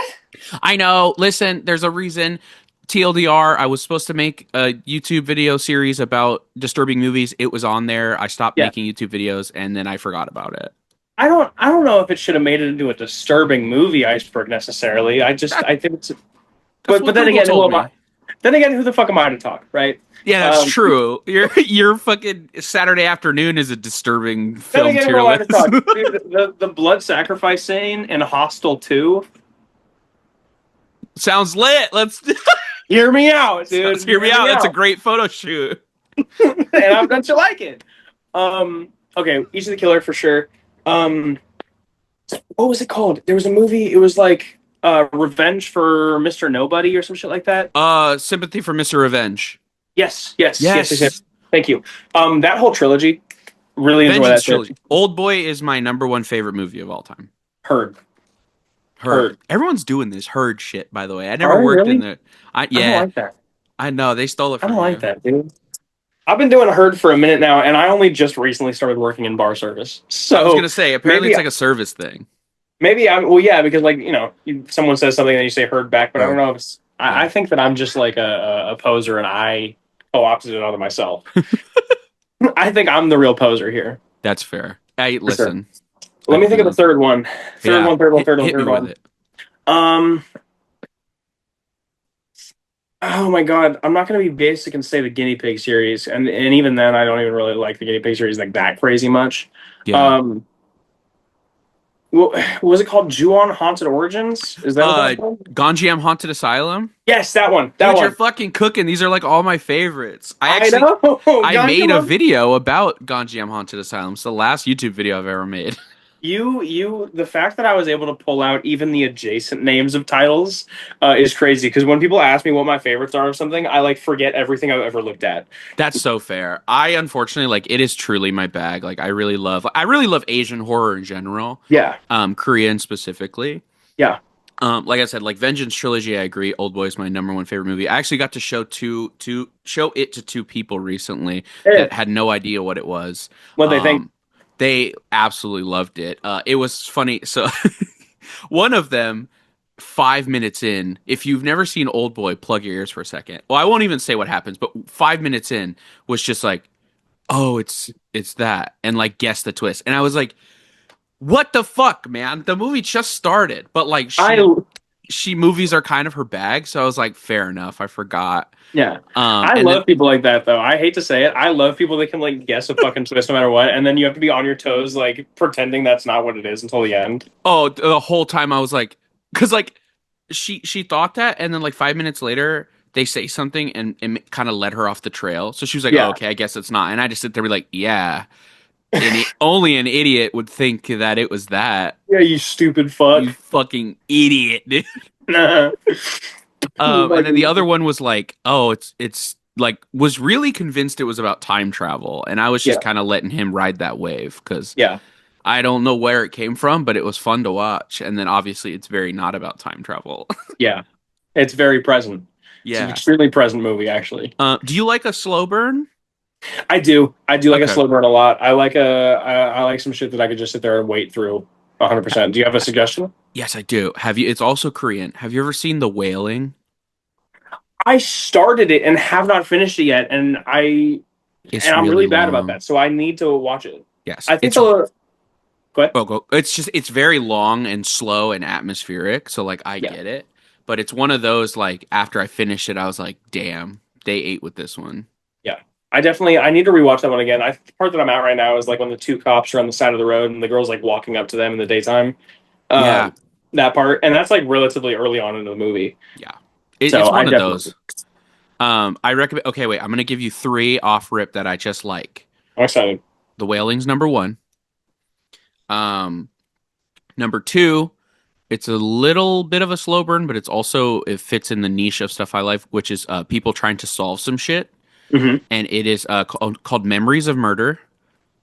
I know. Listen, there's a reason. TLDR, I was supposed to make a YouTube video series about disturbing movies. It was on there. I stopped Yeah, making YouTube videos and then I forgot about it. I don't know if it should have made it into a disturbing movie iceberg necessarily. That I think it's that's but what then Google again, who told am I? me. Then again, who the fuck am I to talk, right? Yeah, that's Um, true. Your fucking Saturday afternoon is a disturbing then film again, who tier am I to list. talk? Dude, the blood sacrifice scene in Hostel 2. Sounds lit. Let's Hear me out, let's dude. hear Hear me me out. That's a out. great photo shoot. And I bet you like it. Okay, Each of the Killer for sure. Um, what was it called? There was a movie. It was like Revenge for Mr. Nobody or some shit like that. Sympathy for Mr. Revenge. Yes, yes, yes, yes, Yes. yes. Thank you. That whole trilogy, really enjoy Vengeance that shit. trilogy. Old Boy is my number one favorite movie of all time. Heard, Heard. heard. Everyone's doing this Heard shit, by the way. I never Are they worked in really? the. I don't Yeah, like that. I know they stole it I don't from like you. that, dude. I've been doing Heard for a minute now, and I only just recently started working in bar service. I was So gonna say, apparently maybe, it's like a service thing. maybe I'm. Well, yeah, because like someone says something and you say Heard back, but I don't Heard. know if it's. I Yeah. think that I'm just like a poser, and I co-opted it onto myself. I think I'm the real poser here, That's fair. I for sure. listen. I Let me think of feel the you. third one. Third Yeah. one, third one, Hit third one, hit me third with one. it. Um. Oh my God, I'm not going to be basic and say the guinea pig series, and even then, I don't even really like the guinea pig series like that crazy much. Yeah. Um, was it called Ju-on Haunted Origins? Is that what that was Uh, called? Gonjiam Haunted Asylum. Yes, that one. That Dude, you're one. fucking cooking. These are like all my favorites. I know. I Ganja made a Mom. video about Gonjiam Haunted Asylum. It's the last YouTube video I've ever made. The fact that I was able to pull out even the adjacent names of titles is crazy. Because when people ask me what my favorites are of something, I like forget everything I've ever looked at. That's so fair. I unfortunately like it is truly my bag. Like I really love Asian horror in general. Yeah, Korean specifically. yeah. Like I said, like Vengeance Trilogy, I agree. Old Boy is my number one favorite movie. I actually got to show it to two people recently Eh, that had no idea what it was. what they think? Um, they absolutely loved it. It was funny. So one of them, 5 minutes in, if you've never seen Old Boy, plug your ears for a second. Well, I won't even say what happens, but 5 minutes in was just like, oh, it's that, and like guess the twist. And I was like, what the fuck, man? The movie just started, but like I she movies are kind of her bag, so I was like, fair enough. I forgot. Yeah. I And then love people like that though. I hate to say it. I love people that can like guess a fucking twist no matter what, and then you have to be on your toes, like pretending that's not what it is until the end. oh, the whole time I was like, because like she thought that, and then like 5 minutes later they say something and it kind of led her off the trail. So she was like, oh, Yeah. okay, I guess it's not. And I just sit there and be like, yeah, only an idiot would think that it was that. Yeah, you stupid fuck. You fucking idiot, dude. Nah. And then the Fucking- other one was like, oh, it's like was really convinced it was about time travel, and I was just yeah. kind of letting him ride that wave because Yeah. I don't know where it came from, but it was fun to watch. And then obviously it's very not about time travel. Yeah. It's very present. It's an Yeah. extremely present movie, actually. Do you like a slow burn? I do. I do like a Okay. slow burn a lot. I like some shit that I could just sit there and wait through 100%. Do you have a suggestion? Yes, I do. Have you? It's also Korean. Have you ever seen The Wailing? I started it and have not finished it yet, It's and I'm really really bad about long. that, so I need to watch it. Yes, I think it's the Go ahead. it's just it's very long and slow and atmospheric. So like I Yeah, get it, but it's one of those like after I finished it, I was like, damn, they ate with this one. yeah. I need to rewatch that one again. The part that I'm at right now is like when the two cops are on the side of the road and the girl's like walking up to them in the daytime. Yeah, That part, and that's like relatively early on in the movie. yeah. So It's I one of definitely, those. I recommend. Okay, wait. I'm gonna give you three off rip that I just like. I'm excited. The Whaling's number one. Um, Number two, it's a little bit of a slow burn, but it fits in the niche of stuff I like, which is people trying to solve some shit, Hmm. and it is called Memories of Murder.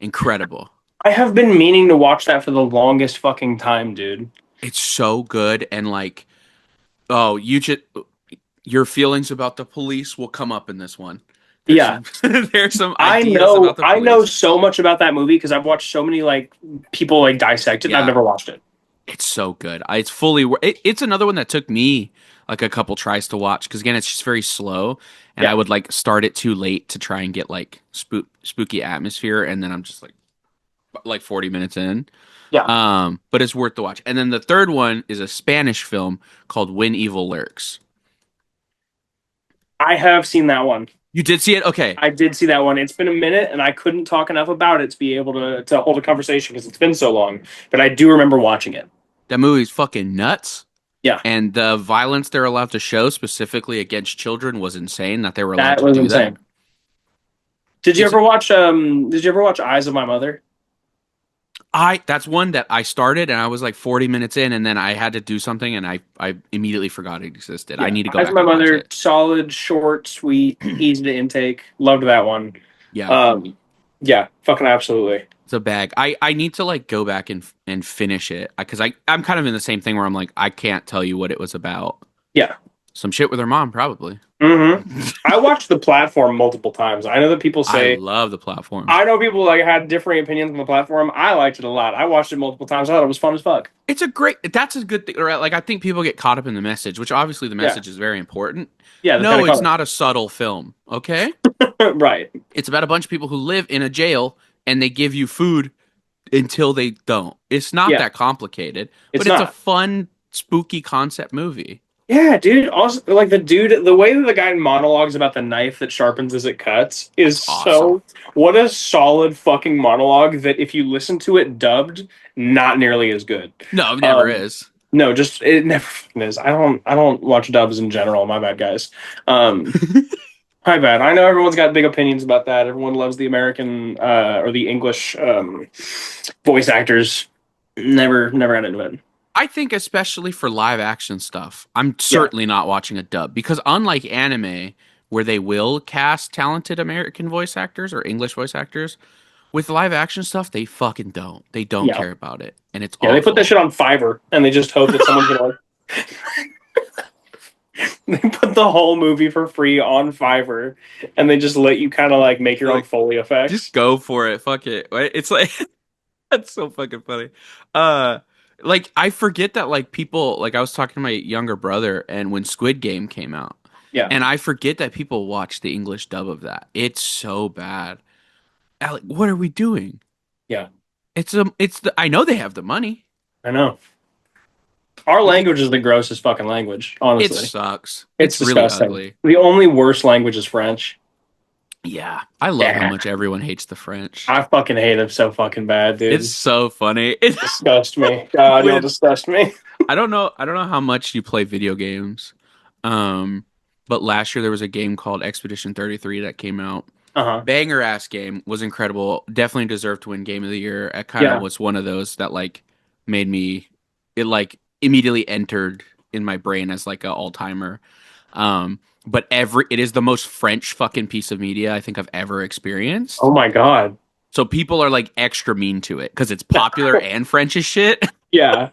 Incredible. I have been meaning to watch that for the longest fucking time, dude. It's so good, and like, oh, your feelings about the police will come up in this one. There's Yeah, some there's some ideas about the I know police. so much about that movie because I've watched so many like people like dissect it. And I've Yeah, never watched it. it's so good. It's fully. It's another one that took me like a couple tries to watch because again, it's just very slow, and I Yeah, would like start it too late to try and get like spooky atmosphere, and then I'm just like 40 minutes in. yeah. But it's worth the watch. And then the third one is a Spanish film called When Evil Lurks. I have seen that one. You did see it? Okay. I did see that one. It's been a minute, and I couldn't talk enough about it to be able to hold a conversation because it's been so long. But I do remember watching it. That movie's fucking nuts. Yeah, And the violence they're allowed to show specifically against children was insane that they were allowed that to was do that. insane. Did you It's ever watch Did you ever watch Eyes of My Mother? I that's one that I started and I was like 40 minutes in and then I had to do something and I immediately forgot it existed. I Yeah, need to go Eyes of back My and watch Mother. it. Solid, short, sweet, easy to intake. Loved that one. Yeah. Um, yeah, fucking absolutely. It's a bag. I need to like go back and finish it because I'm kind of in the same thing where I'm like I can't tell you what it was about. Yeah. Some shit with her mom probably. I watched The Platform multiple times. I know that people I say love the platform. I know people like had differing opinions on The Platform. I liked it a lot. I watched it multiple times. I thought it was fun as fuck. It's a great. That's a good thing. Right? Like I think people get caught up in the message, which obviously the Yeah, message is very important. yeah, the No, it's Technicolor. not a subtle film. Okay, Right. it's about a bunch of people who live in a jail and they give you food until they don't. It's not Yeah, that complicated, it's but it's a not. fun, spooky concept movie. Yeah, dude. Also, like the way that the guy monologues about the knife that sharpens as it cuts That's is awesome. so. What a solid fucking monologue that if you listen to it dubbed, not nearly as good. No, it never Um, is. no, just it never fucking is. I don't watch dubs in general. My bad, guys. Um, my bad. I know everyone's got big opinions about that. Everyone loves the American or the English voice actors. Never got into it. I think especially for live action stuff, I'm Yeah, certainly not watching a dub because unlike anime, where they will cast talented American voice actors or English voice actors, with live action stuff, they fucking don't. They don't yeah, care about it, and it's yeah. They put that awful. shit on Fiverr, and they just hope that someone's gonna like. They put the whole movie for free on Fiverr, and they just let you kind of like make your They're own like, Foley just effects. go for it. Fuck it. Right? It's like that's so fucking funny. Uh like I forget that like people like I was talking to my younger brother and when Squid Game came out, Yeah, and I forget that people watch the English dub of that. It's so bad. Alec, what are we doing? yeah. It's the I know they have the money. I know. Our Like language is the grossest fucking language, it honestly. sucks. It's It's really disgusting. ugly. The only worst language is French. Yeah. I love how Yeah. much everyone hates the French. I fucking hate it so fucking bad, It's dude. so funny. It Disgust me. God, you'll with disgust me. I don't know how much you play video games. Um, but last year there was a game called Expedition 33 that came out. Uh-huh. Banger ass game, was incredible. Definitely deserved to win game of the year. It kind of Yeah. was one of those that like made me it like immediately entered in my brain as like a all-timer. But it is the most French fucking piece of media I think I've ever Oh experienced. my God. So people are like extra mean to it because it's popular and French as shit. Yeah.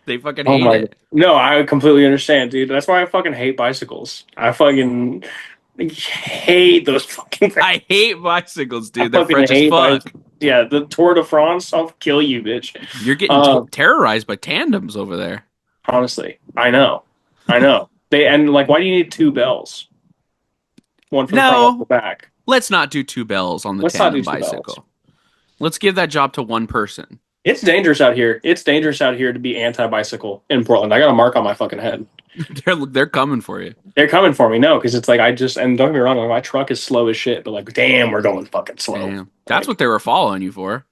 They fucking Oh hate my. it. No, I completely understand, dude. That's why I fucking hate bicycles. I fucking hate those fucking things. I hate bicycles, I dude. They're fucking French as hate fuck. bicycles. Yeah, the Tour de France, I'll kill you, bitch. You're getting Um, terrorized by tandems over there. honestly, I know. I know. They and like, why do you need two bells? One for the front, one for No, the back. let's not do two bells on the Let's not do tandem two bells. bicycle. Let's give that job to one person. It's dangerous out here. It's dangerous out here to be anti-bicycle in Portland. I got a mark on my fucking head. They're coming for you. They're coming for me, no, because it's like I just and don't get me wrong, like, my truck is slow as shit, but like, damn, we're going fucking slow. Damn. That's Like, what they were following you for.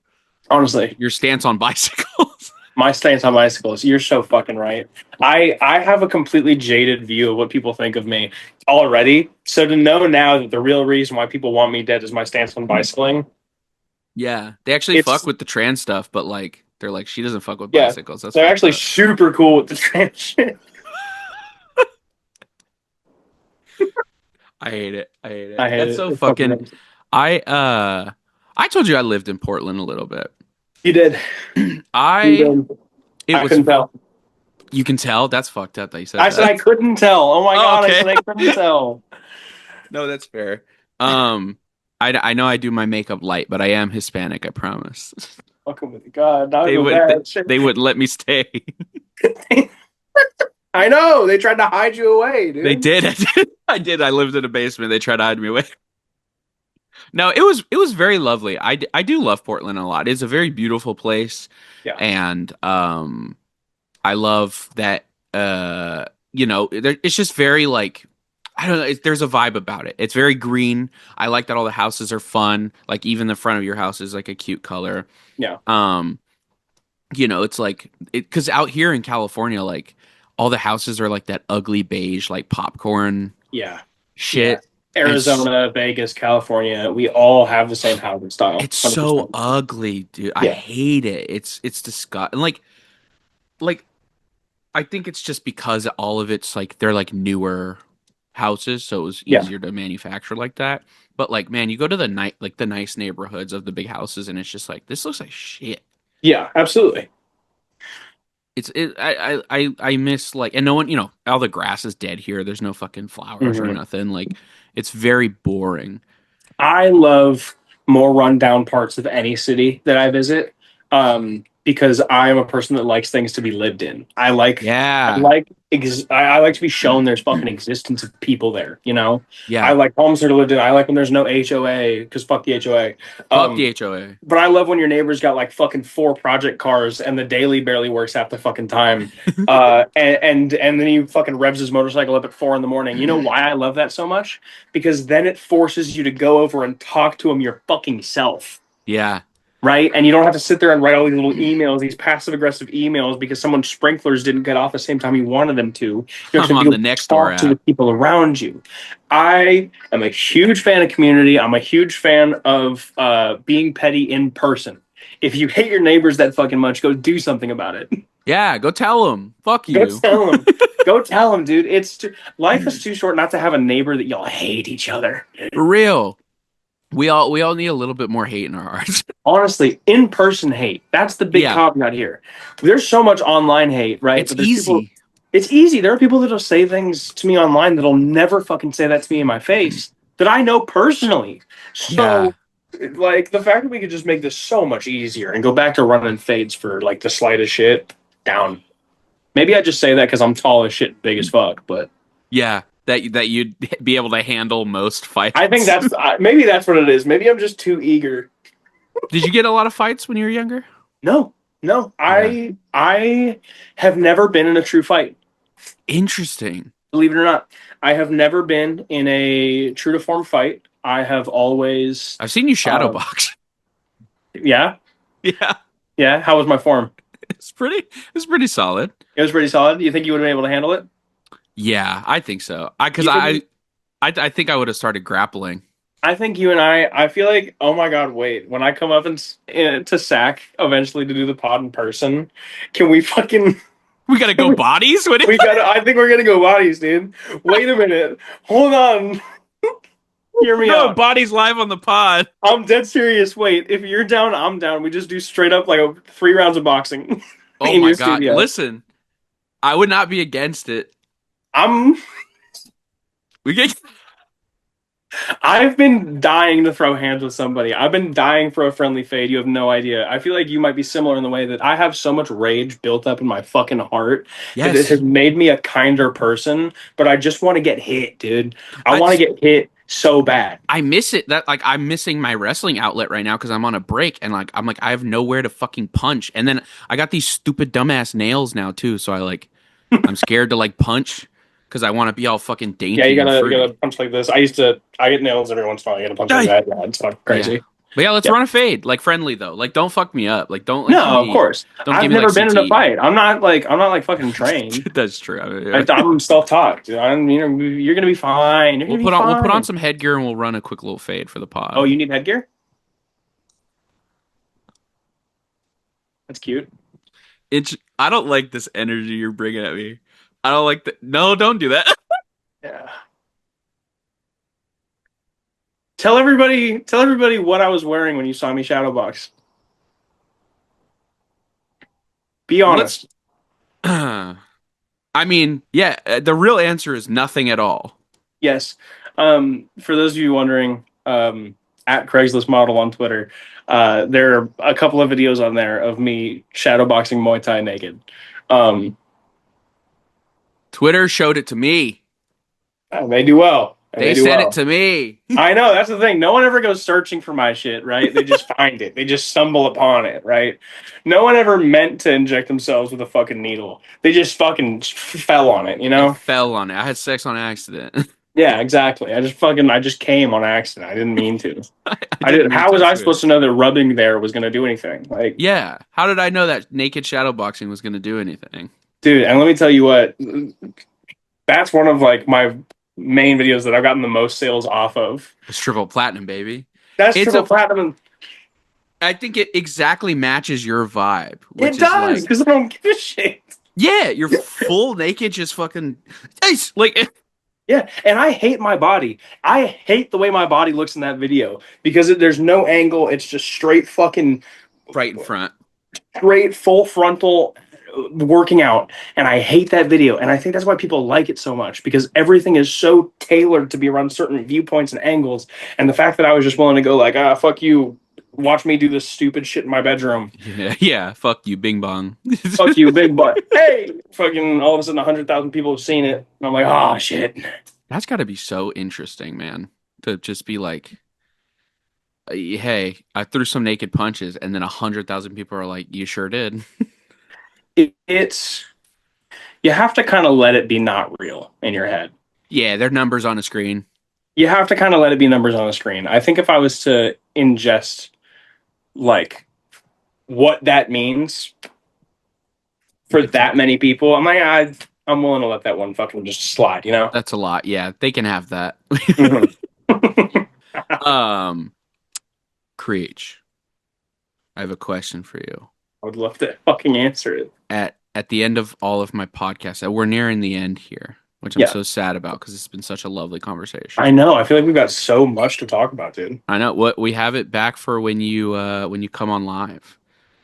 honestly, Your stance on bicycles. my stance on bicycles, you're so fucking right. I have a completely jaded view of what people think of me already. So to know now that the real reason why people want me dead is my stance on bicycling, Yeah. They actually fuck it's with the trans stuff, but like they're like, she doesn't fuck with yeah, bicycles. That's they're fucked actually up. super cool with the trans shit. I hate it. I hate it. I hate That's it. so It's fucking fucking I told you I lived in Portland a little bit. you did. You I did. it I was couldn't tell. you can tell that's fucked up that you said I said that. I couldn't tell. Oh my Oh, god, I okay. said I couldn't tell. No, that's fair. Um, I know I do my makeup light, but I am Hispanic. I promise. Fucking with God, now I They feel would bad. Shit. they wouldn't let me stay. I know they tried to hide you away, They dude. did. I did. I did. I lived in a basement. They tried to hide me away. No, it was very lovely. I do love Portland a lot. It's a very beautiful place, Yeah, and I love that. It's just very like I don't know. There's a vibe about it. It's very green. I like that all the houses are fun. Like even the front of your house is like a cute color. Yeah. Um, it's like because out here in California, like all the houses are like that ugly beige, like popcorn Yeah. Yeah. shit, and Arizona, Vegas, California, we all have the same housing style. it's so 100%. ugly, dude. I Yeah. hate it. It's disgusting. Like I think it's just because all of it's like they're like newer houses, so it was Yeah. easier to manufacture like that. But like, man, you go to the nice neighborhoods of the big houses, and it's just like this looks like shit. Yeah. Absolutely. I miss like, and no one, all the grass is dead here. There's no fucking flowers or Mhm. nothing. Like, it's very boring. I love more rundown parts of any city that I visit, because I am a person that likes things to be lived in. Yeah, I like to be shown there's fucking existence of people there. You know, I yeah. like homes that are lived in. I like when there's no HOA because fuck the HOA. Fuck the Um, HOA. but I love when your neighbor's got like fucking four project cars and the daily barely works half the fucking time. And then he fucking revs his motorcycle up at 4 in the morning. You know why I love that so much? Because then it forces you to go over and talk to him your fucking self. Yeah, Right? And you don't have to sit there and write all these little emails, these passive aggressive emails because someone's sprinklers didn't get off the same time you wanted them to. You I'm actually have on to the go next door talk to the app. people around you. I am a huge fan of community. I'm a huge fan of being petty in person. If you hate your neighbors that fucking much, go do something about it. Yeah, go tell them. Fuck Go you. tell them. Go tell them, dude. Life is too short not to have a neighbor that y'all hate each other. For real. We all need a little bit more hate in our hearts. Honestly, in-person hate. That's the big Yeah, caveat here. There's so much online hate, right? it's But there's people. easy. It's easy. There are people that'll say things to me online that'll never fucking say that to me in my face that I know personally. Yeah. So, like, the fact that we could just make this so much easier and go back to running fades for like the slightest shit, down. Maybe I just say that because I'm tall as shit, and big as fuck. But Yeah. That you'd be able to handle most I think fights. maybe that's what it is. Maybe I'm just too eager. Did you get a lot of fights when you were younger? No, no. Yeah. I have never been in a true fight. Interesting. Believe it or not, I have never been in a true to form fight. I have always, I've seen you shadow uh, box. yeah, Yeah. yeah. How was my form? It's pretty solid. It was pretty solid. You think you would have been able to handle it? Yeah, I think so. I because You think? I think I would have started grappling. I think you and I feel like, oh my god, wait. When I come up to SAC eventually to do the pod in person, can we fucking? We gotta go bodies? What We got. I think we're gonna go bodies, dude. Wait a minute. Hold on. Hear me throwing out. bodies live on the pod? I'm dead serious. Wait, if you're down, I'm down. We just do straight up like 3 rounds of boxing Oh in my your God. studio. Listen, I would not be against it. I'm We get I've been dying to throw hands with somebody. I've been dying for a friendly fade. You have no idea. I feel like you might be similar in the way that I have so much rage built up in my fucking heart that it has yes. made me a kinder person, but I just want to get hit, dude. I I want to get hit so bad. I miss it that like I'm missing my wrestling outlet right now because I'm on a break and like I'm like I have nowhere to fucking punch. And then I got these stupid dumbass nails now too, so I'm scared to like punch because I want to be all fucking Yeah, dainty and you gotta fruity. punch like this. I get nails every once in a while. I gotta punch like Die. that. Yeah, it's fucking Yeah. crazy. But yeah, let's Yeah. run a fade. Like friendly though. Like don't fuck me up. Like don't like No, of course. don't I've give me like never been in a CT. fight. I'm not like fucking trained. That's true. I mean, I'm self-taught. Dude. You're gonna be fine. You're gonna be we'll put on fine. some headgear and we'll run a quick little fade for the Oh, pod. you need headgear? That's cute. It's I don't like this energy you're bringing at me. I don't like that. No, don't do that. Yeah. Tell everybody what I was wearing when you saw me shadowbox. Be Let's honest. I mean, yeah, the real answer is nothing at all. Yes. For those of you wondering, at Craigslist Model on Twitter, there are a couple of videos on there of me shadowboxing Muay Thai naked. Um, Twitter showed it to me. and they do well. And they They do sent it well. to me. I know that's the thing. No one ever goes searching for my shit, right? They just find it. They just stumble upon it, right? No one ever meant to inject themselves with a fucking needle. They just fucking fell on it, you They know? fell on it. I had sex on accident. Yeah, exactly. I just came on accident. I didn't mean to. I I didn't did. mean How to was I too. supposed to know that rubbing there was going to do anything? Like, Yeah. How did I know that naked shadow boxing was going to do anything? dude, and let me tell you what, that's one of like my main videos that I've gotten the most sales off of. It's triple platinum, baby. That's It's triple a. platinum. I think it exactly matches your vibe, It which is does like, because I don't give a shit. yeah, you're full naked, just fucking, nice. Like, Yeah, and I hate my body. I hate the way my body looks in that video because there's no angle. It's just straight fucking right in front. straight full frontal working out, and I hate that video. And I think that's why people like it so much because everything is so tailored to be around certain viewpoints and angles. And the fact that I was just willing to go like, fuck you, watch me do this stupid shit in my bedroom. Yeah, yeah. Fuck you, Bing Bong. Fuck you, big butt. Hey, fucking all of a sudden 100,000 people have seen it, and I'm like, oh shit. That's got to be so interesting, man. To just be like, hey, I threw some naked punches, and then 100,000 people are like, you sure did. It's you have to kind of let it be not real in your head. Yeah, their numbers on a screen. You have to kind of let it be numbers on the screen. I think if I was to ingest like what that means for that many people, I'm like, I'm willing to let that one fucking just slide, you know? That's a lot. Yeah, they can have that. Mhm. um, Creech, I have a question for you. I would love to fucking answer it. At the end of all of my podcasts, we're nearing the end here, which I'm Yeah, so sad about because it's been such a lovely conversation. I know. I feel like we've got so much to talk about, dude. I know what we have it back for when you come on live,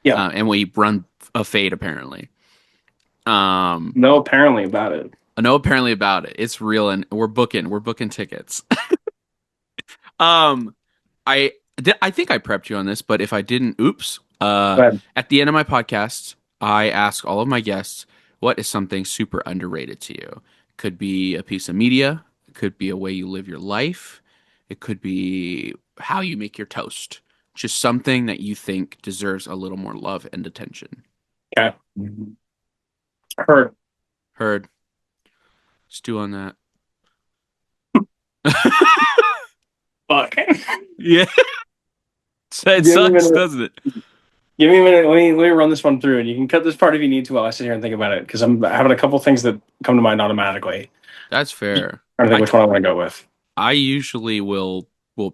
Yeah, and we run a fade apparently. Um, no, apparently about it. I know apparently about it. It's real, and we're booking tickets. Um, I think I prepped you on this, but if I didn't, oops. But At the end of my podcast, I ask all of my guests, what is something super underrated to you? Could be a piece of media, it could be a way you live your life, it could be how you make your toast. Just something that you think deserves a little more love and attention. okay, heard. Heard. Stew on that. Fuck. Yeah. It Give me a sucks, minute. doesn't it? Give me a minute. Let me run this one through, and you can cut this part if you need to while I sit here and think about it, because I'm having a couple things that come to mind automatically. That's fair. Trying to think I which one I want to go with. I usually will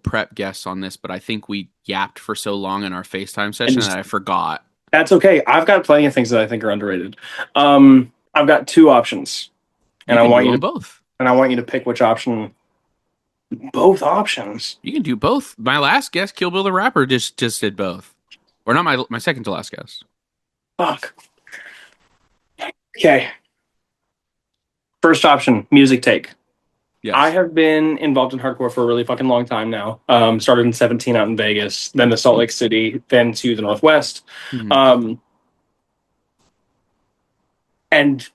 prep guests on this, but I think we yapped for so long in our FaceTime And session that just I forgot. that's okay. I've got plenty of things that I think are underrated. I've got two options, You and can do them both. I want you to pick which option. Both options. You can do both. My last guest, Kill Bill the Rapper, just did both. Or not my second to last guest. Fuck. Okay. First option, music take. I Yes. have been involved in hardcore for a really fucking long time now. Started in 17 out in Vegas, then to Salt Lake City, then to the Northwest. Mhm. Um, and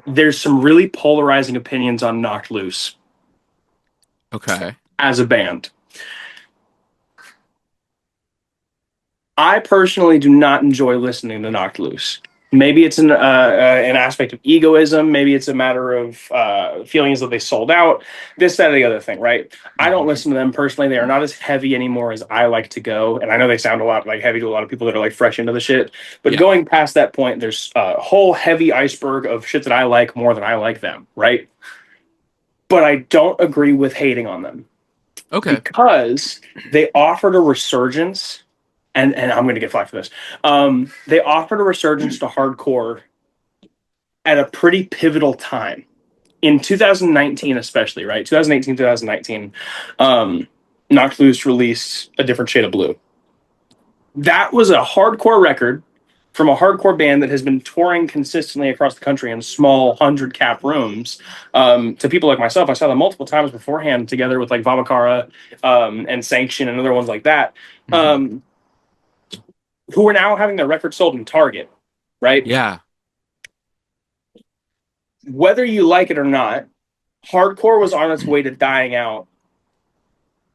there's some really polarizing opinions on Knocked Loose Okay. as a band. I personally do not enjoy listening to Knocked Loose. Maybe it's an aspect of egoism. Maybe it's a matter of feeling as though they sold out. This, that, or the other thing, right? I don't Mhm. listen to them personally. They are not as heavy anymore as I like to go, and I know they sound a lot like heavy to a lot of people that are like fresh into the shit. But Yeah. going past that point, there's a whole heavy iceberg of shit that I like more than I like them, right? But I don't agree with hating on them Okay. because they offered a resurgence, and I'm going to get flack for this. They offered a resurgence to hardcore at a pretty pivotal time in 2019, especially right, 2018, 2019. Knocked Loose released A Different Shade of Blue. That was a hardcore record from a hardcore band that has been touring consistently across the country in small 100 cap rooms. To people like myself, I saw them multiple times beforehand together with like Vamakara and Sanction and other ones like that. Mhm. Um, who are now having their record sold in Target, right? Yeah. Whether you like it or not, hardcore was on its way to dying out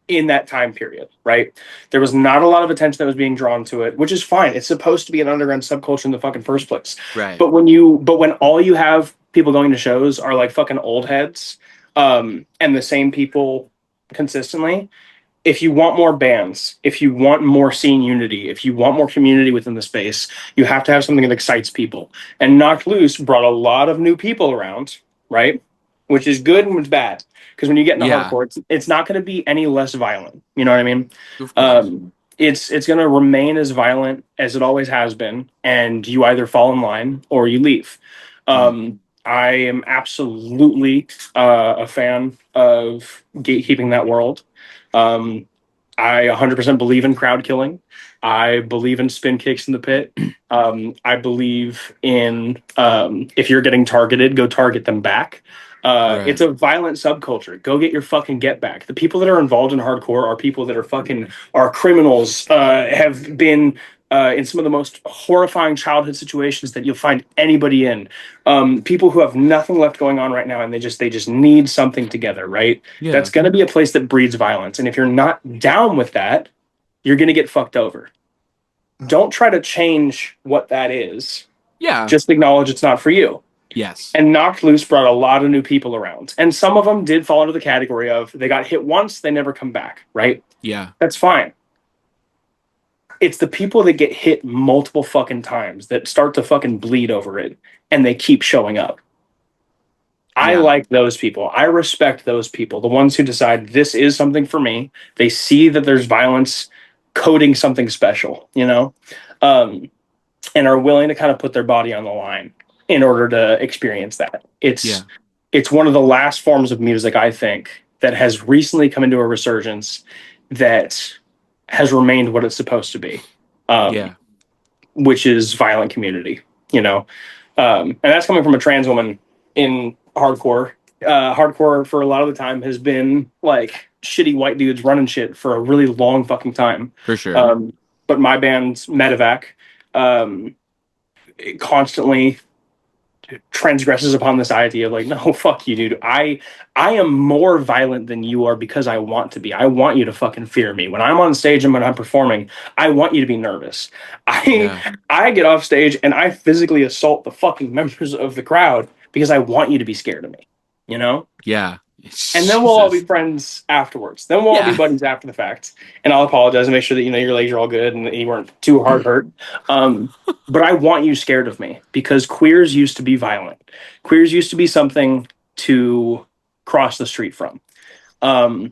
in that time period, right? There was not a lot of attention that was being drawn to it, which is fine. It's supposed to be an underground subculture in the fucking first place. Right. But when all you have people going to shows are like fucking old heads, and the same people consistently. If you want more bands, if you want more scene unity, if you want more community within the space, you have to have something that excites people. And Knocked Loose brought a lot of new people around, right? Which is good and it's bad. Because when you get into Yeah, hardcore, it's not going to be any less violent. You know what I mean? of course. It's going to remain as violent as it always has been, and you either fall in line or you leave. Mm, I am absolutely a fan of gatekeeping that world. Um, I 100% believe in crowd killing. I believe in spin kicks in the pit. I believe in if you're getting targeted, go target them back. It's right. a violent subculture. Go get your fucking get back. The people that are involved in hardcore are people that are fucking are criminals. Have been in some of the most horrifying childhood situations that you'll find anybody in. People who have nothing left going on right now, and they just need something together. Right? That's Yeah. going to be a place that breeds violence. And if you're not down with that, you're going to get fucked over. Don't try to change what that is. Yeah. Just acknowledge it's not for you. Yes. And Knocked Loose brought a lot of new people around. And some of them did fall into the category of they got hit once, they never come back, right? Yeah. That's fine. It's the people that get hit multiple fucking times that start to fucking bleed over it and they keep showing up. I Yeah. like those people. I respect those people. The ones who decide this is something for me. They see that there's violence coding something special, um, and are willing to kind of put their body on the line in order to experience that. It's Yeah. it's one of the last forms of music I think that has recently come into a resurgence that has remained what it's supposed to be, um, Yeah. which is violent community. You know, and that's coming from a trans woman in hardcore. Hardcore for a lot of the time has been like shitty white dudes running shit for a really long fucking time. For sure. Um, but my band's Medevac um, constantly transgresses upon this idea of like, no, fuck you, dude. I am more violent than you are because I want to be. I want you to fucking fear me. When I'm on stage and when I'm performing, I want you to be nervous. I Yeah. I get off stage and I physically assault the fucking members of the crowd because I want you to be scared of me. You know? Yeah. And then we'll all be Jesus. friends afterwards. Then we'll all be Yeah. buddies after the fact. And I'll apologize and make sure that your legs are all good and that you weren't too hard hurt. But I want you scared of me because queers used to be violent. Queers used to be something to cross the street from. Um,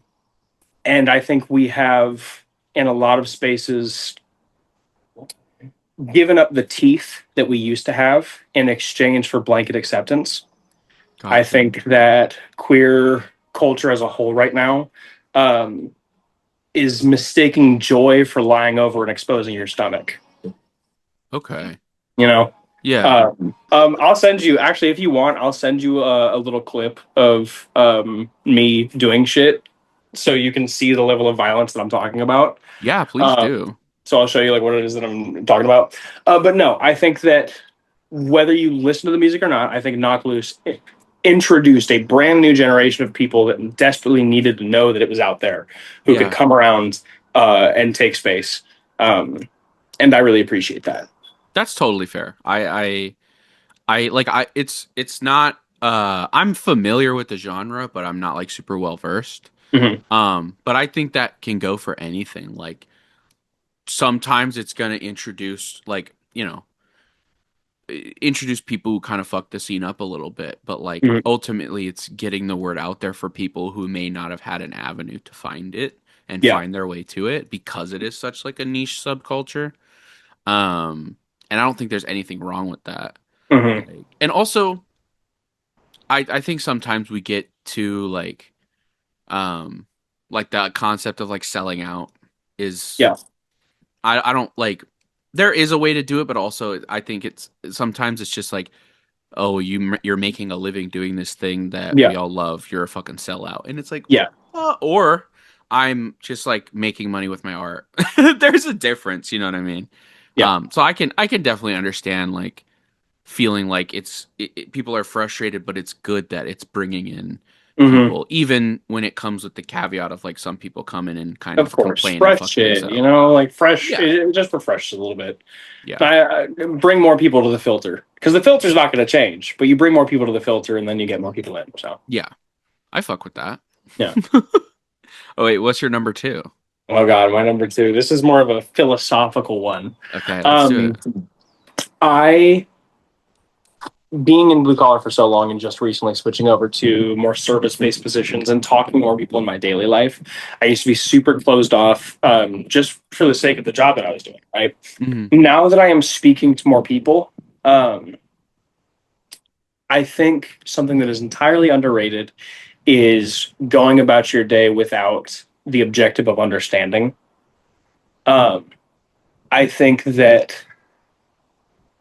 and I think we have, in a lot of spaces, given up the teeth that we used to have in exchange for blanket acceptance. I Gotcha. think that queer culture as a whole right now um, is mistaking joy for lying over and exposing your stomach. Okay. You know, Yeah. I'll send you actually if you want. I'll send you a little clip of me doing shit so you can see the level of violence that I'm talking about. Yeah, please Uh, do. so I'll show you like what it is that I'm talking about. But no, I think that whether you listen to the music or not, I think Knock Loose introduced a brand new generation of people that desperately needed to know that it was out there, who could Yeah. come around and take space. And I really appreciate that. That's totally fair. I like it's not I'm familiar with the genre, but I'm not like super well versed. Hmm. But I think that can go for anything. Like sometimes it's gonna introduce introduce people who kind of fuck the scene up a little bit, but like Hmm. ultimately it's getting the word out there for people who may not have had an avenue to find it and Yeah. find their way to it because it is such like a niche subculture. And I don't think there's anything wrong with that. Hmm. Like, and also I think sometimes we get to like the concept of like selling out is Yeah. I don't like there is a way to do it, but also I think it's sometimes it's just like, oh, you're making a living doing this thing that Yeah. we all love. You're a fucking sellout, and it's like, Yeah. or I'm just like making money with my art. There's a difference, you know what I mean? Yeah. So I can definitely understand like feeling like people are frustrated, but it's good that it's bringing in Hmm. people, even when it comes with the caveat of like some people come in and kind Of of course, complain and fresh fuck things shit. up. Like fresh, Yeah, just refresh a little bit. yeah, I bring more people to the filter because the filter's not going to change, but you bring more people to the filter and then you get more people in. So yeah. I fuck with that. Yeah. Oh wait, what's your number two? Oh God, my number two. This is more of a philosophical one. Okay, let's do Um, it. I being in blue collar for so long and just recently switching over to more service based positions and talking to more people in my daily life, I used to be super closed off, just for the sake of the job that I was doing. Right Hmm. now that I am speaking to more people, um, I think something that is entirely underrated is going about your day without the objective of understanding. Um, I think that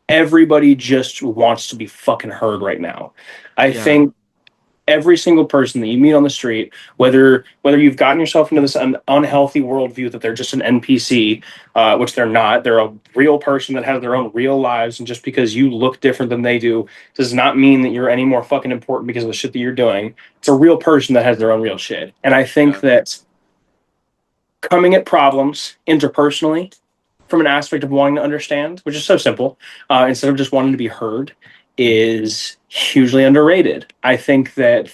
everybody just wants to be fucking heard right now. I Yeah, think every single person that you meet on the street, whether you've gotten yourself into this unhealthy worldview that they're just an NPC, which they're not. They're a real person that has their own real lives, and just because you look different than they do does not mean that you're any more fucking important because of the shit that you're doing. It's a real person that has their own real shit, and I think yeah, that coming at problems interpersonally from an aspect of wanting to understand, which is so simple, instead of just wanting to be heard, is hugely underrated. I think that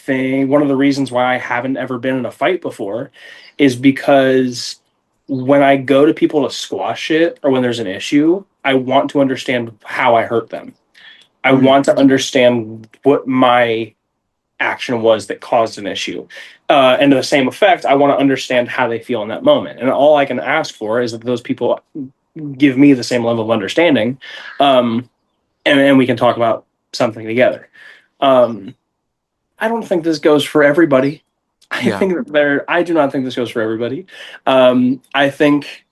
one of the reasons why I haven't ever been in a fight before is because when I go to people to squash it or when there's an issue, I want to understand how I hurt them. I hmm, want to understand what my action was that caused an issue. And to the same effect, I want to understand how they feel in that moment. And all I can ask for is that those people give me the same level of understanding, and we can talk about something together. Um, I don't think this goes for everybody. I yeah, think that I do not think this goes for everybody. I think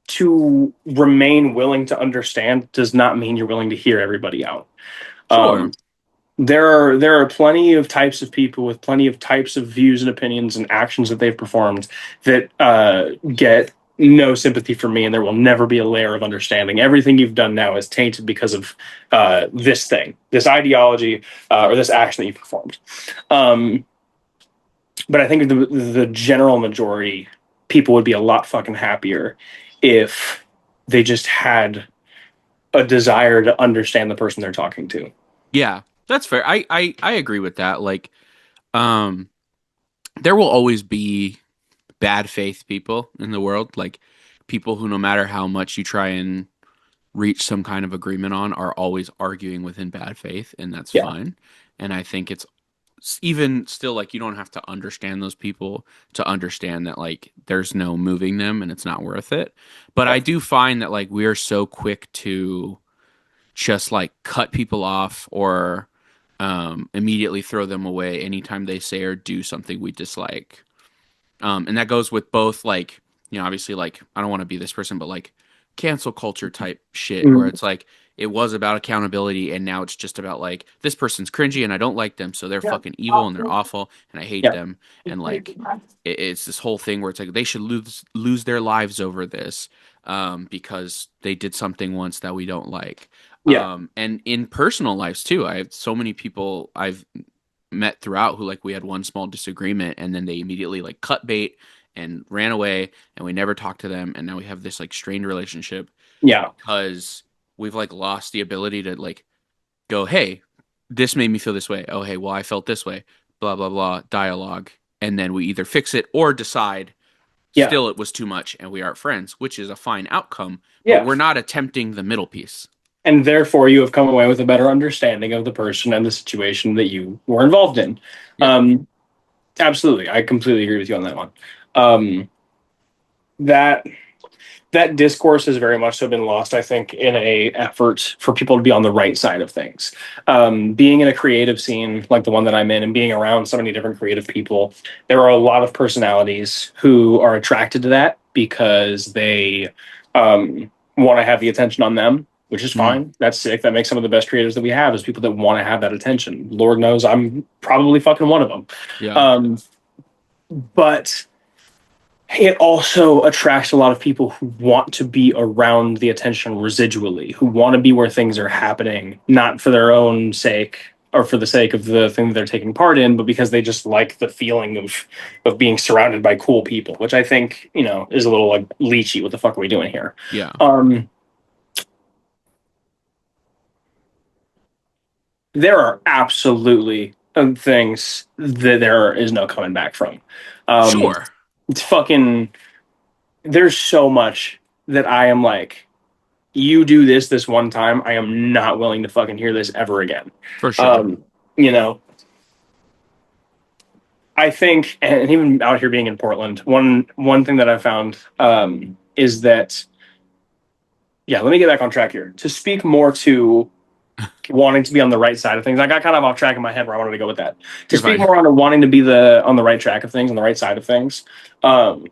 to remain willing to understand does not mean you're willing to hear everybody out. sure. Um, there are plenty of types of people with plenty of types of views and opinions and actions that they've performed that get no sympathy from me, and there will never be a layer of understanding. Everything you've done now is tainted because of this thing, this ideology, or this action that you performed. Um, but I think the general majority people would be a lot fucking happier if they just had a desire to understand the person they're talking to. Yeah, that's fair. I agree with that. Like, um, there will always be bad faith people in the world, like people who, no matter how much you try and reach some kind of agreement on, are always arguing within bad faith, and that's Yeah, fine. And I think it's even still like you don't have to understand those people to understand that like there's no moving them and it's not worth it. But I yeah, do find that like we are so quick to just like cut people off or immediately throw them away anytime they say or do something we dislike. And that goes with both like, obviously like I don't want to be this person, but like cancel culture type shit where mm, it's like it was about accountability and now it's just about like this person's cringy and I don't like them, so they're fucking evil and they're awful and I hate yeah, them. And like it's this whole thing where it's like they should lose their lives over this because they did something once that we don't like. yeah, And in personal lives too, I have so many people I've met throughout who like we had one small disagreement and then they immediately like cut bait and ran away and we never talked to them and now we have this like strained relationship yeah, because we've like lost the ability to like go, hey, this made me feel this way, oh hey, well I felt this way, blah blah blah, dialogue, and then we either fix it or decide yeah, still it was too much and we aren't friends, which is a fine outcome, but yeah. we're not attempting the middle piece. And therefore, you have come away with a better understanding of the person and the situation that you were involved in. Yeah. Um, Absolutely, I completely agree with you on that one. Um, that that discourse has very much so been lost, I think, in a effort for people to be on the right side of things. Being in a creative scene like the one that I'm in, and being around so many different creative people, there are a lot of personalities who are attracted to that because they want to have the attention on them, which is Mm. fine. That's sick. That makes some of the best creators that we have is people that want to have that attention. Lord knows I'm probably fucking one of them. Yeah. Um, but it also attracts a lot of people who want to be around the attention residually, who want to be where things are happening, not for their own sake or for the sake of the thing that they're taking part in, but because they just like the feeling of being surrounded by cool people, which I think, is a little like leechy. What the fuck are we doing here? Yeah. Um, there are absolutely of things that there is no coming back from. Um, Sure. it's fucking. There's so much that I am like, you do this one time, I am not willing to fucking hear this ever again. For sure. Um, you know, I think, and even out here being in Portland, one thing that I found is that, yeah, let me get back on track here. To speak more to wanting to be on the right side of things, I got kind of off track in my head where I wanted to go with that. To You're speak fine. more on wanting to be on the right track of things, on the right side of things, um,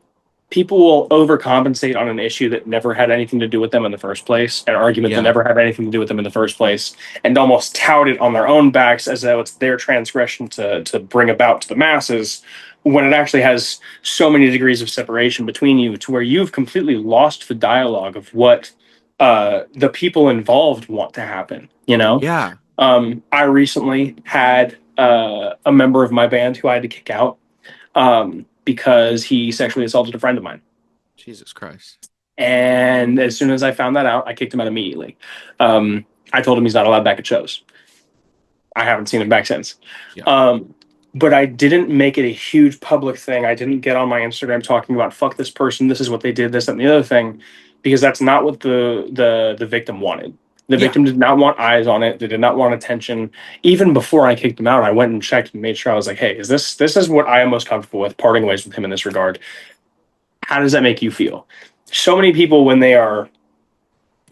people will overcompensate on an issue that never had anything to do with them in the first place, an argument that Yeah. never had anything to do with them in the first place, and almost tout it on their own backs as though it's their transgression to bring about to the masses, when it actually has so many degrees of separation between you to where you've completely lost the dialogue of what the people involved want to happen. You know, Yeah. I recently had a member of my band who I had to kick out because he sexually assaulted a friend of mine. Jesus Christ. And as soon as I found that out, I kicked him out immediately. I told him he's not allowed back at shows. I haven't seen him back since. Yeah. Um, but I didn't make it a huge public thing. I didn't get on my Instagram talking about fuck this person, this is what they did, this and the other thing, because that's not what the victim wanted. The Yeah. victim did not want eyes on it. They did not want attention. Even before I kicked him out, I went and checked and made sure I was like, hey, is this is what I am most comfortable with, parting ways with him in this regard. How does that make you feel? So many people, when they are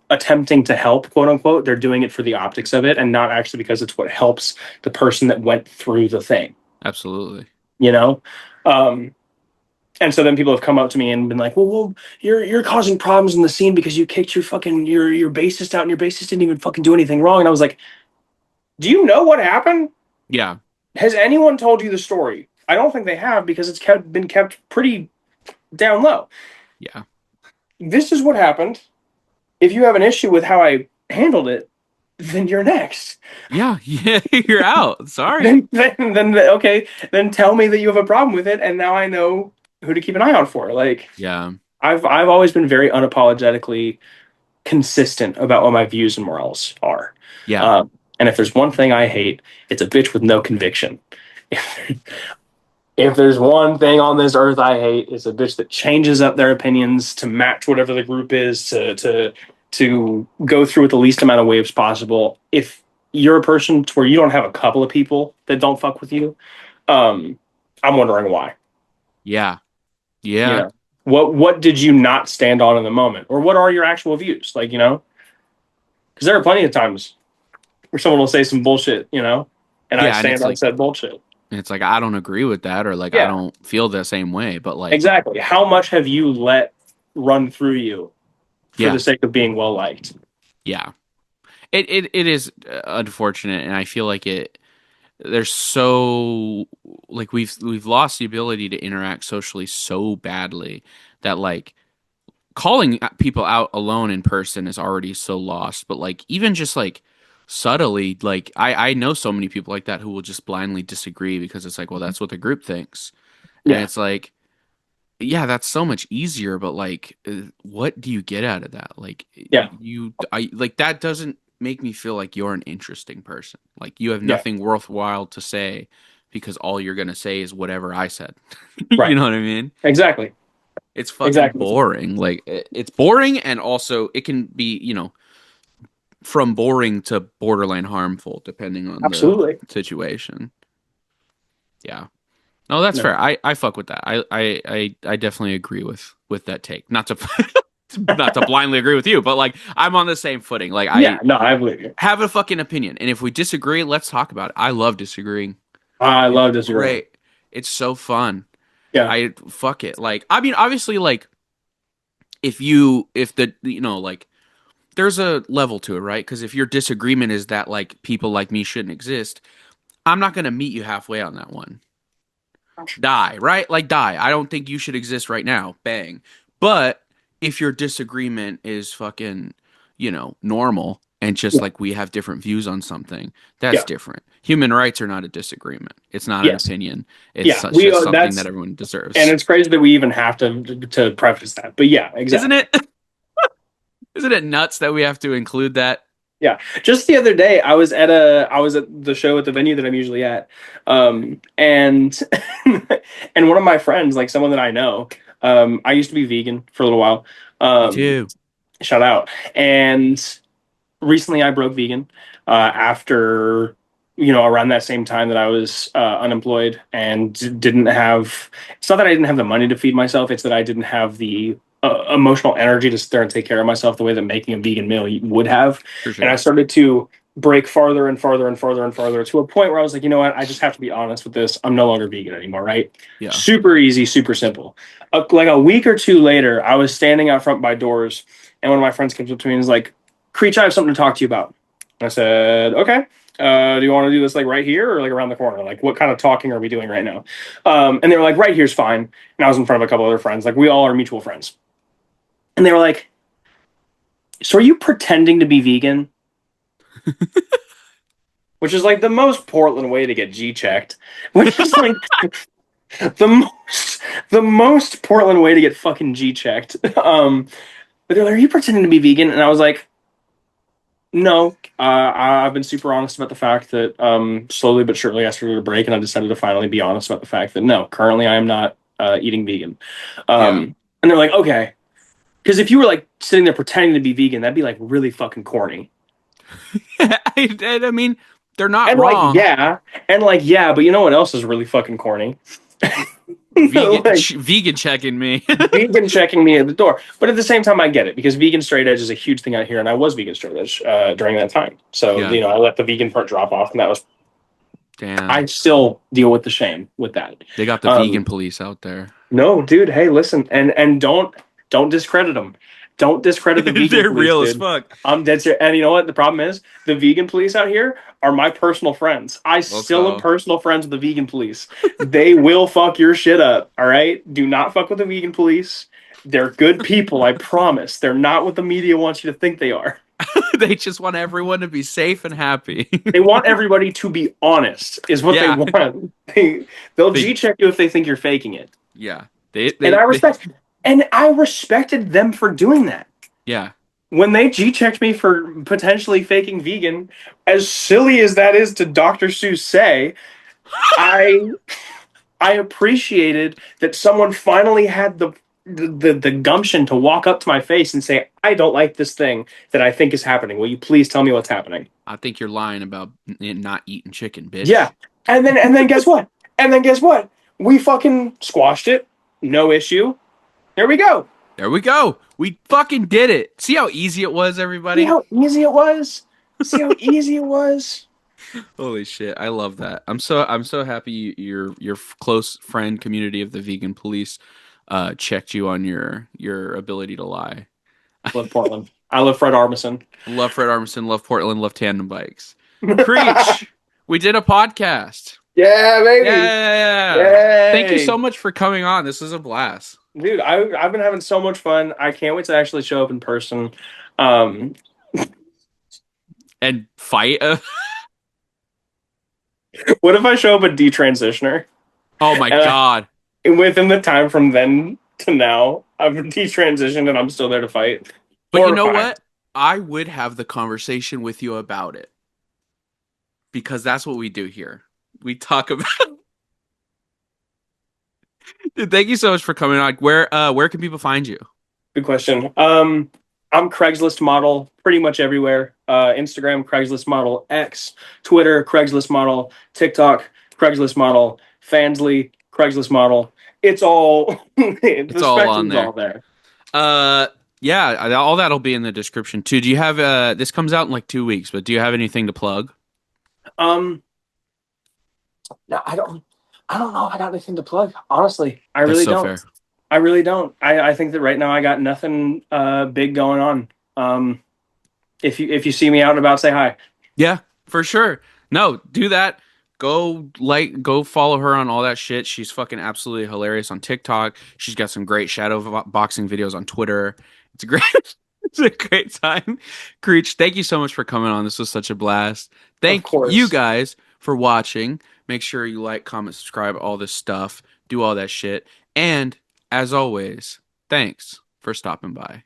attempting to help, quote unquote, they're doing it for the optics of it and not actually because it's what helps the person that went through the thing, Absolutely. you know? Um, and so then people have come up to me and been like, well, you're causing problems in the scene because you kicked your bassist out and your bassist didn't even fucking do anything wrong. And I was like, do you know what happened? Yeah. Has anyone told you the story? I don't think they have because been kept pretty down low. Yeah. This is what happened. If you have an issue with how I handled it, then you're next. Yeah. Yeah. You're out. Sorry. Then okay, then tell me that you have a problem with it, and now I know who to keep an eye out for. Like Yeah. I've always been very unapologetically consistent about what my views and morals are. Yeah. Um, and if there's one thing I hate, it's a bitch with no conviction. If there's one thing on this earth I hate, it's a bitch that changes up their opinions to match whatever the group is to go through with the least amount of waves possible. If you're a person to where you don't have a couple of people that don't fuck with you, um, I'm wondering why. Yeah. You Yeah. know, what did you not stand on in the moment, or what are your actual views? Like, because there are plenty of times where someone will say some bullshit, and I Yeah. And stand it's on like, said bullshit. I don't agree with that, or like I Yeah, don't feel the same way. But like, exactly. How much have you let run through you for yeah, the sake of being well liked? yeah. It is unfortunate, and I feel like it. There's so like we've lost the ability to interact socially so badly that like calling people out alone in person is already so lost. But like even just like subtly, like I know so many people like that who will just blindly disagree because it's like, well, that's what the group thinks, and Yeah, it's like, yeah, that's so much easier. But like, what do you get out of that? Like yeah, I like that doesn't make me feel like you're an interesting person. Like you have yeah. nothing worthwhile to say because all you're gonna say is whatever I said. Right. You know what I mean? Exactly. It's fucking Exactly. boring. Like it's boring, and also it can be, from boring to borderline harmful depending on the Absolutely. situation. Yeah. No, that's No. fair. I fuck with that. I definitely agree with that take. Not to not to blindly agree with you, but like I'm on the same footing. Like Yeah. I No, I believe you. have a fucking opinion, and if we disagree, let's talk about it. I love disagreeing. I It's love disagreeing. great. It's so fun. Yeah. I fuck it. Like I mean, obviously, like if the like there's a level to it, right? Because if your disagreement is that like people like me shouldn't exist, I'm not gonna meet you halfway on that one. Die, right? Like die. I don't think you should exist right now. Bang. But if your disagreement is fucking, normal and just Yeah. like we have different views on something, that's Yeah. different. Human rights are not a disagreement. It's not an Yes. opinion. It's Yeah. such We just are. something that That's everyone and deserves. it's crazy that we even have to preface that. But yeah, Isn't exactly. it? Isn't it nuts that we have to include that? Yeah. Just the other day, I was at the show at the venue that I'm usually at. And and one of my friends, like someone that I know, I used to be vegan for a little while. Me Um, too. Shout out. And recently I broke vegan after around that same time that I was unemployed and didn't have. It's not that I didn't have the money to feed myself, it's that I didn't have the emotional energy to sit there and take care of myself the way that making a vegan meal would have. For And I sure. started to break farther and farther and farther and farther to a point where I was like, you know what, I just have to be honest with this. I'm no longer vegan anymore, right? Yeah. Super easy, super simple. Like a week or two later, I was standing out front by doors, and one of my friends comes up to me and is like, Creech, I have something to talk to you about. I said, okay. Do you want to do this like right here or like around the corner? Like, what kind of talking are we doing right now? And they were like, right here's fine. And I was in front of a couple other friends. Like, we all are mutual friends. And they were like, so are you pretending to be vegan? Which is like the most Portland way to get G checked. Which is like the most Portland way to get fucking G checked. But they're like, are you pretending to be vegan? And I was like, no, I've been super honest about the fact that slowly but surely I started a break, and I decided to finally be honest about the fact that no, currently I am not eating vegan. Yeah. And they're like, okay, because if you were like sitting there pretending to be vegan, that'd be like really fucking corny. I mean, they're not And like, wrong. yeah, but you know what else is really fucking corny? Like Vegan checking me. vegan checking me at the door. But at the same time, I get it because vegan straight edge is a huge thing out here, and I was vegan straight edge during that time. So Yeah. I let the vegan part drop off, and that was I Damn. still deal with the shame with that. They got the vegan Um, police out there. no, dude. Hey, listen, and don't discredit them. Don't discredit the vegan They're police, real as dude. fuck. I'm dead serious. And you know what? The problem is the vegan police out here are my personal friends. I Let's still am go. personal friends with the vegan police. They will fuck your shit up. All right. Do not fuck with the vegan police. They're good people. I promise. They're not what the media wants you to think they are. They just want everyone to be safe and happy. They want everybody to be honest. Is what they Yeah. want. They'll They G check you if they think you're faking it. yeah. And I respected them for doing that. Yeah. When they G checked me for potentially faking vegan, as silly as that is to Dr. Seuss say, I I appreciated that someone finally had the gumption to walk up to my face and say, I don't like this thing that I think is happening. Will you please tell me what's happening? I think you're lying about not eating chicken, Yeah. bitch. And then guess what? We fucking squashed it. No issue. Here we go. There we go. We fucking did it. See how easy it was, See everybody? how easy it was? See how easy it was? Holy shit. I love that. I'm so happy your close friend community of the vegan police checked you on your ability to lie. Love Portland. I love Fred Armisen. Love Fred Armisen, love Portland, love tandem bikes. Creech, we did a podcast. Yeah, baby. Yeah. Thank you Yay. so much for coming on. This was a blast. Dude, I've been having so much fun. I can't wait to actually show up in person. Um, And fight. what if I show up a detransitioner? Oh my And God. within the time from then to now, I've detransitioned and I'm still there to fight. But you know Horrifying. what? I would have the conversation with you about it because that's what we do here. We talk about. Dude, thank you so much for coming on. Where can people find you? Good question. I'm Craigslist model pretty much everywhere. Instagram, Craigslist model, X, Twitter, Craigslist model, TikTok, Craigslist model, Fansly, Craigslist model. It's all It's the all on spectrum's all there. there. Yeah, all that'll be in the description too. Do you have this comes out in like 2 weeks, but do you have anything to plug? Um, no, I don't know if I got anything to plug. Honestly, I That's really so don't. fair. I really don't. I think that right now I got nothing big going on. If you see me out and about, say hi. Yeah, for sure. No, do that. Go follow her on all that shit. She's fucking absolutely hilarious on TikTok. She's got some great boxing videos on Twitter. It's great. It's a great time. Creech, thank you so much for coming on. This was such a blast. Of Thank you course. guys for watching. Make sure you like, comment, subscribe, all this stuff. Do all that shit. And as always, thanks for stopping by.